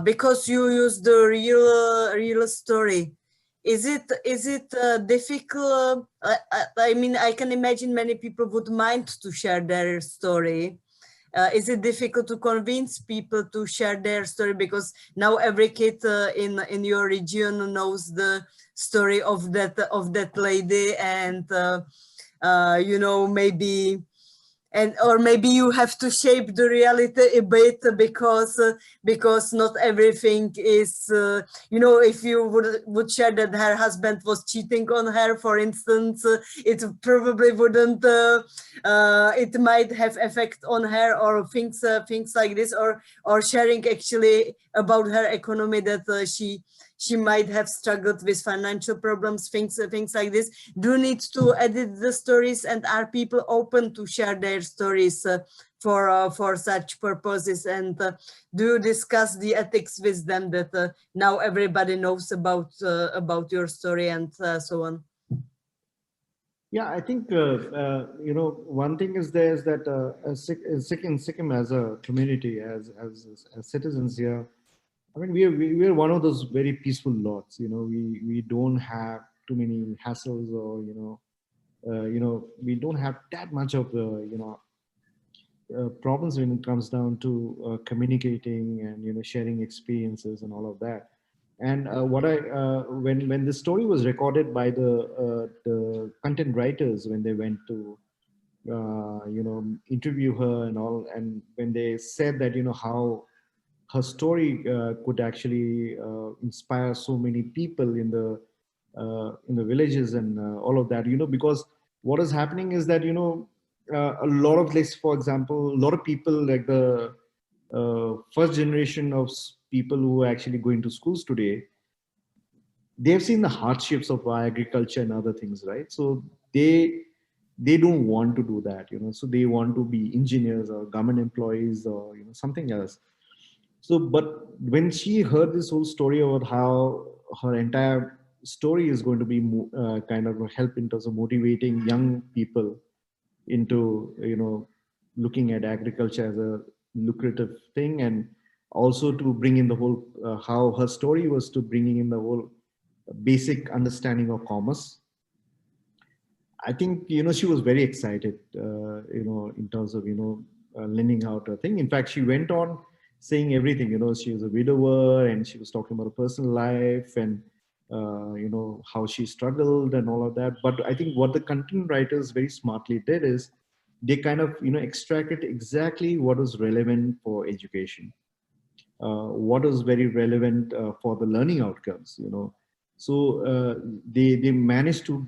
because you use the real story. Is it difficult? I mean, I can imagine many people would mind to share their story. Is it difficult to convince people to share their story? Because now every kid in your region knows the story of that lady, and maybe. Or maybe you have to shape the reality a bit, because not everything is, if you would share that her husband was cheating on her, for instance, it probably wouldn't, it might have effect on her, or things like this, or sharing actually about her economy, that she might have struggled with financial problems, things like this. Do you need to edit the stories, and are people open to share their stories for such purposes? And do you discuss the ethics with them, that now everybody knows about your story, and so on? Yeah, I think one thing is there is that Sikkim as a community, as citizens here, I mean, we are one of those very peaceful lots. We don't have too many hassles, or we don't have that much of problems when it comes down to communicating and sharing experiences and all of that. And when the story was recorded by the content writers, when they went to interview her and all, and when they said that how her story could actually inspire so many people in the villages and all of that, because what is happening is that a lot of, like, for example, a lot of people, like the first generation of people who are actually going to schools today, they've seen the hardships of agriculture and other things, right? So they don't want to do that, so they want to be engineers or government employees or something else. So but when she heard this whole story about how her entire story is going to be kind of help in terms of motivating young people into looking at agriculture as a lucrative thing, and also to bring in the whole how her story was to bringing in the whole basic understanding of commerce. I think she was very excited in terms of lending out her thing. In fact, she went on saying everything. She was a widower, and she was talking about her personal life and how she struggled and all of that. But I think what the content writers very smartly did is they kind of extracted exactly what was relevant for education, what was very relevant for the learning outcomes. So they managed to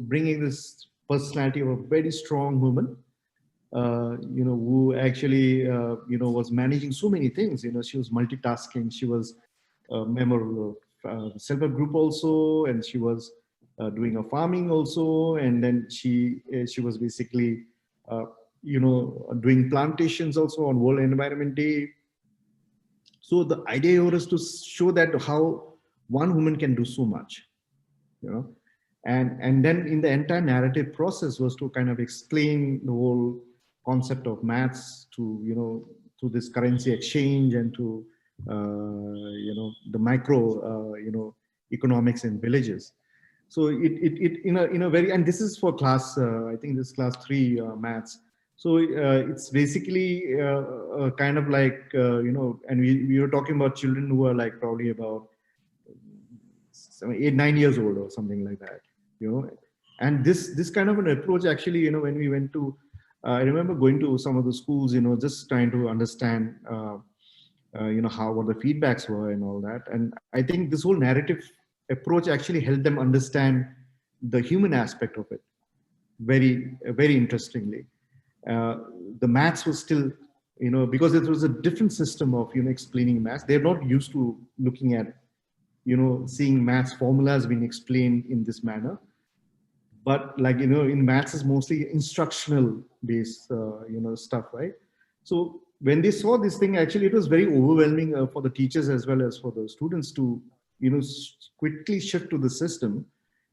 bring in this personality of a very strong woman, who actually was managing so many things. She was multitasking. She was a member of self-help group also, and she was doing a farming also, and then she was basically doing plantations also on World Environment Day. So the idea was to show that how one woman can do so much, and then in the entire narrative process was to kind of explain the whole concept of maths to this currency exchange and to the micro economics in villages. So it in a very, and this is for class I think this is class 3 maths. So it's basically kind of like and we were talking about children who are like probably about 8, 9 years old or something like that, and this kind of an approach actually, when we went to I remember going to some of the schools, just trying to understand how what the feedbacks were and all that. And I think this whole narrative approach actually helped them understand the human aspect of it very, very interestingly. The maths was still, because it was a different system of explaining maths. They're not used to looking at seeing maths formulas being explained in this manner. But like, in maths is mostly instructional based, stuff, right? So when they saw this thing, actually, it was very overwhelming for the teachers as well as for the students to, quickly shift to the system.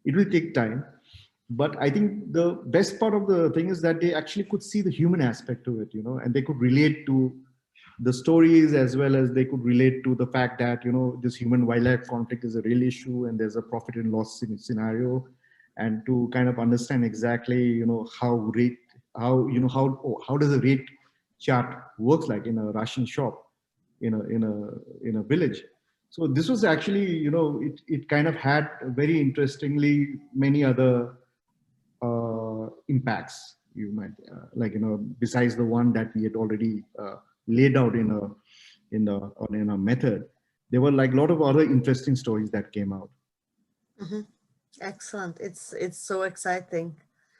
It will take time. But I think the best part of the thing is that they actually could see the human aspect to it, and they could relate to the stories as well as they could relate to the fact that, this human wildlife conflict is a real issue and there's a profit and loss scenario. And to kind of understand exactly, how does a rate chart works like in a ration shop, in a village. So this was actually, it kind of had very interestingly many other impacts, you might like, besides the one that we had already laid out in a method. There were like a lot of other interesting stories that came out. Mm-hmm. Excellent. It's so exciting.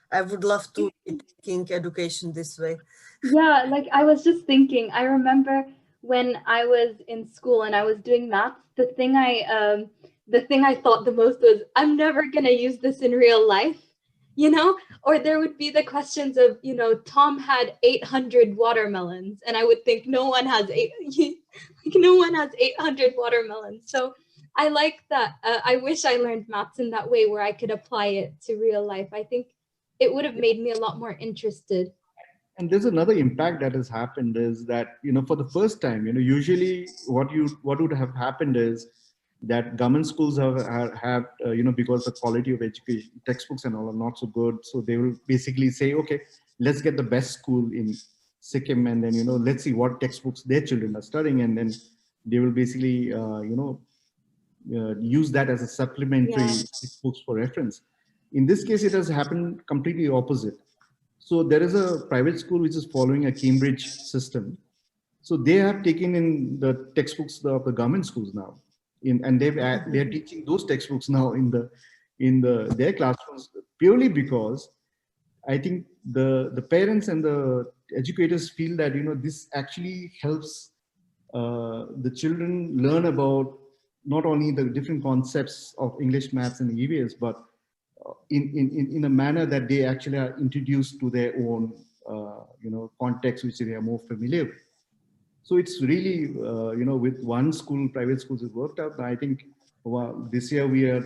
I would love to be taking education this way. Yeah, like I was just thinking, I remember when I was in school and I was doing maths, the thing I thought the most was, I'm never gonna use this in real life, or there would be the questions of, Tom had 800 watermelons, and I would think no one has 800 watermelons. So I like that. I wish I learned maths in that way where I could apply it to real life. I think it would have made me a lot more interested. And there's another impact that has happened is that, for the first time, usually what would have happened is that government schools have because the quality of education, textbooks and all are not so good. So they will basically say, okay, let's get the best school in Sikkim, and then, let's see what textbooks their children are studying. And then they will basically, use that as a supplementary textbooks for reference. In this case, it has happened completely opposite. So there is a private school which is following a Cambridge system. So they have taken in the textbooks of the government schools now, and they are teaching those textbooks now in their classrooms, purely because I think the parents and the educators feel that, this actually helps the children learn about not only the different concepts of English, maths, and EVS, but in a manner that they actually are introduced to their own, context which they are more familiar with. So it's really, with one school, private schools, it worked out. I think this year we are,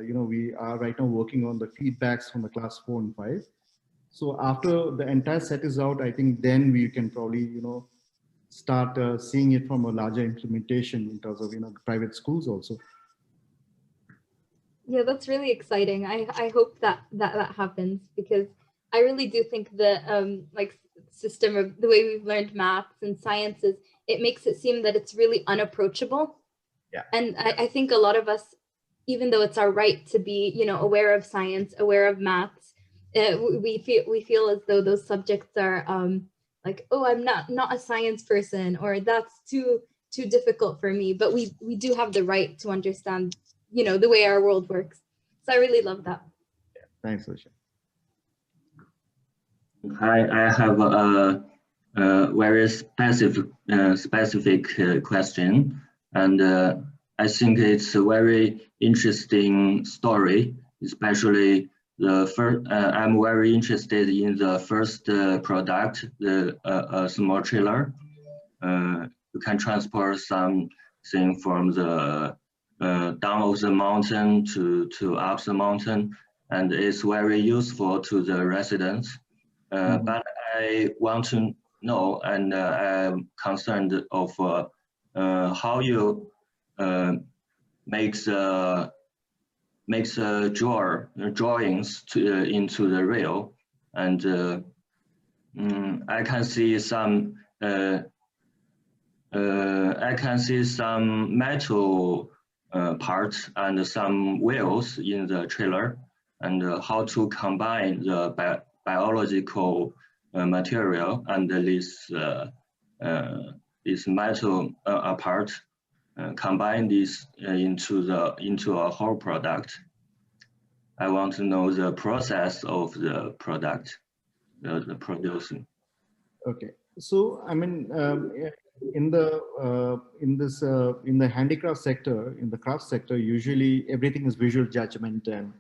we are right now working on the feedbacks from the class 4 and 5. So after the entire set is out, I think then we can probably, start seeing it from a larger implementation in terms of, private schools also. Yeah, that's really exciting. I hope that happens, because I really do think the like system of the way we've learned maths and sciences, it makes it seem that it's really unapproachable. Yeah. And I think a lot of us, even though it's our right to be, aware of science, aware of maths, we feel as though those subjects are like, oh, I'm not a science person, or that's too difficult for me. But we do have the right to understand, the way our world works. So I really love that. Yeah. Thanks, Alicia. I have a very specific question, and I think it's a very interesting story, especially the first. I'm very interested in the first product, the small trailer. You can transport something from the down of the mountain to up the mountain, and it's very useful to the residents. But I want to know, and I'm concerned of how you make the drawings into the rail, and I can see some metal parts and some wheels in the trailer, and how to combine the biological material and this metal part, combine this into a whole product. I want to know the process of the product, the producing. Okay, so I mean, in the handicraft sector, in the craft sector, usually everything is visual judgment, and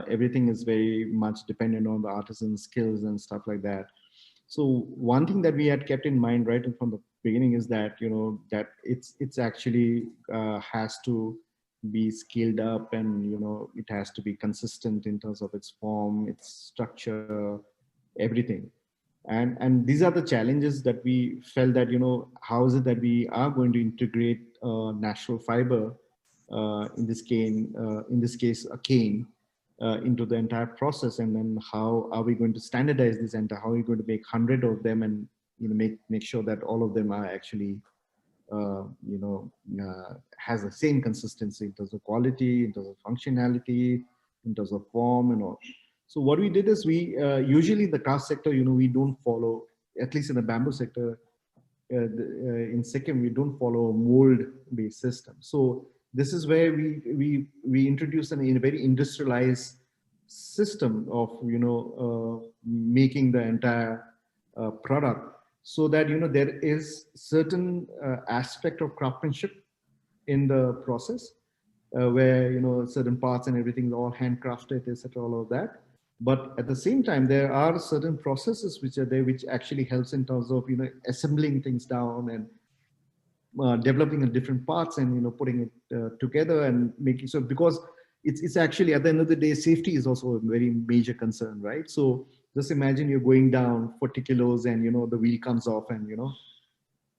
everything is very much dependent on the artisan's skills and stuff like that. So one thing that we had kept in mind right from the beginning is that, that it's actually has to be scaled up, and, it has to be consistent in terms of its form, its structure, everything. And these are the challenges that we felt that, how is it that we are going to integrate natural fiber, in this case, a cane, into the entire process, and then how are we going to standardize this, and how are we going to make 100 of them, and make sure that all of them are actually has the same consistency in terms of quality, in terms of functionality, in terms of form and all. So what we did is we usually in the craft sector, we don't follow, at least in the bamboo sector, in Sikkim, we don't follow a mold-based system. So this is where we introduce a very industrialized system of making the entire product, so that there is certain aspect of craftsmanship in the process, where certain parts and everything is all handcrafted, etc., all of that. But at the same time, there are certain processes which are there, which actually helps in terms of assembling things down and developing the different parts, and putting it together and making so, because it's actually at the end of the day, safety is also a very major concern, right? So just imagine you're going down 40 kilos and the wheel comes off, and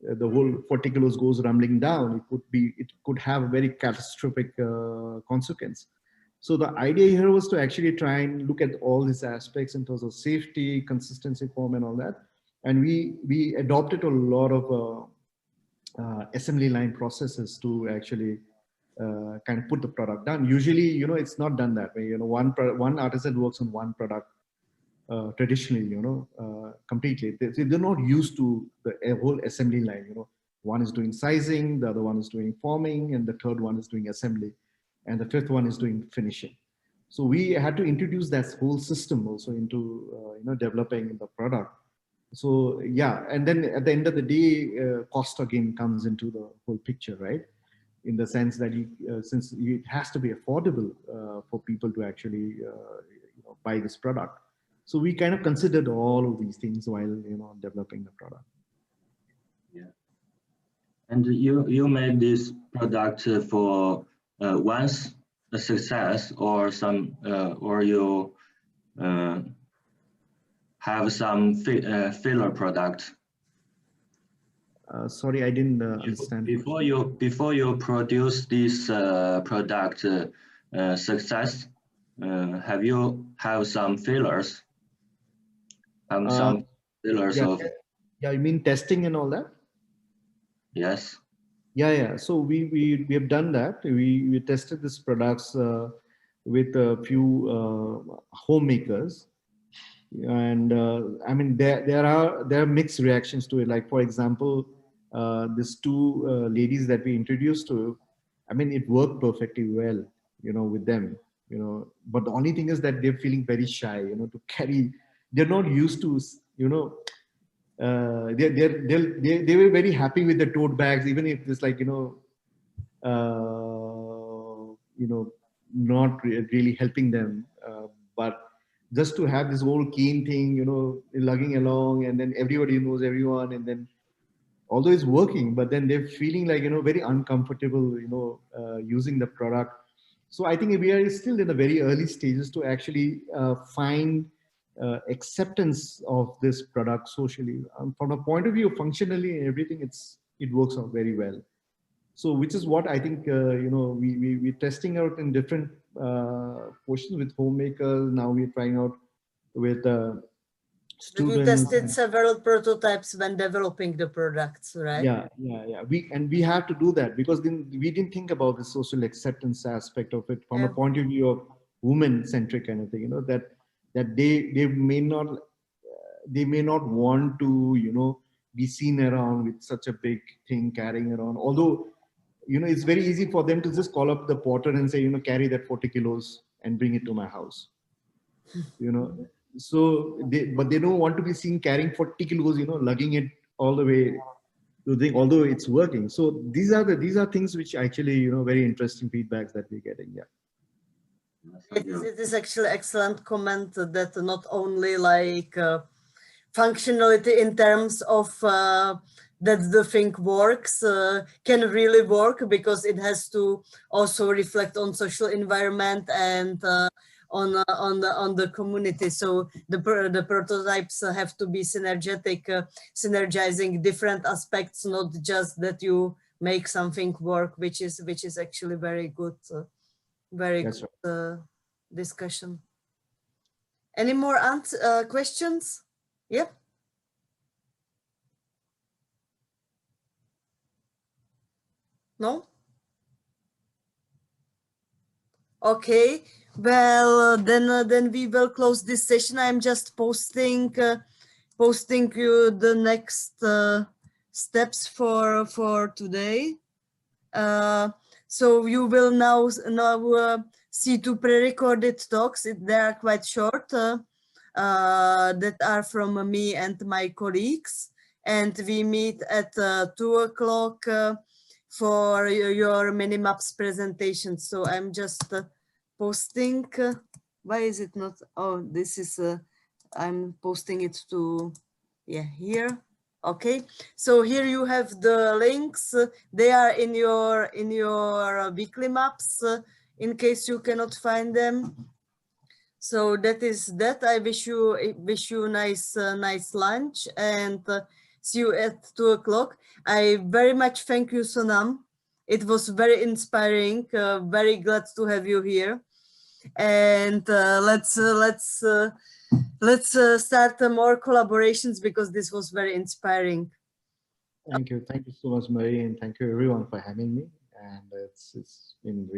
the whole 40 kilos goes rumbling down. It could have a very catastrophic consequence. So the idea here was to actually try and look at all these aspects in terms of safety, consistency, form, and all that. And we adopted a lot of assembly line processes to actually kind of put the product down. Usually, it's not done that way. One artisan works on one product traditionally, completely. They're not used to the whole assembly line. One is doing sizing, the other one is doing forming, and the third one is doing assembly, and the fifth one is doing finishing. So we had to introduce that whole system also into developing the product. So yeah, and then at the end of the day, cost again comes into the whole picture, right? In the sense that since it has to be affordable for people to actually buy this product. So we kind of considered all of these things while developing the product. Yeah. And you made this product for once a success, or some or you have some filler product. Sorry, I didn't understand. Before you produce this product success, have you have some fillers? Some fillers yeah, of. Yeah, you mean testing and all that? Yes. Yeah. So we have done that. We tested these products with a few homemakers, and I mean there are mixed reactions to it. Like for example, these two ladies that we introduced to, I mean it worked perfectly well, with them, But the only thing is that they're feeling very shy, to carry. They're not used to, they were very happy with the tote bags, even if it's like not really helping them, but just to have this whole keen thing, lugging along, and then everybody knows everyone, and then although it's working, but then they're feeling like very uncomfortable, using the product. So I think we are still in the very early stages to actually find acceptance of this product socially. From a point of view, functionally and everything, it works out very well. So, which is what I think we're testing out in different portions with homemakers. Now we're trying out with students. You tested several prototypes when developing the products, right? Yeah. We have to do that because then we didn't think about the social acceptance aspect of it from a point of view of women-centric kind of thing. That they may not want to be seen around with such a big thing carrying around. Although it's very easy for them to just call up the porter and say, carry that 40 kilos and bring it to my house. So but they don't want to be seen carrying 40 kilos, lugging it all the way to the thing, although it's working. So these are things which actually, very interesting feedbacks that we're getting. Yeah. It is actually excellent comment that not only like functionality in terms of that the thing works can really work, because it has to also reflect on social environment and on the community. So the prototypes have to be synergetic, synergizing different aspects, not just that you make something work, which is actually very good, discussion. Any more questions? Yep. No? Okay. Well, then we will close this session. I'm just posting you the next steps for today. So you will now see two pre-recorded talks. They are quite short. That are from me and my colleagues, and we meet at 2 o'clock for your Minimaps presentation. So I'm just posting. Why is it not? Oh, this is. I'm posting it to, here. Okay. So here you have the links. They are in your weekly maps. In case you cannot find them. So that is that. I wish you nice lunch, and see you at 2 o'clock. I very much thank you, Sonam. It was very inspiring. Very glad to have you here, and let's start more collaborations, because this was very inspiring. Thank you so much, Marie, and thank you everyone for having me. And it's been really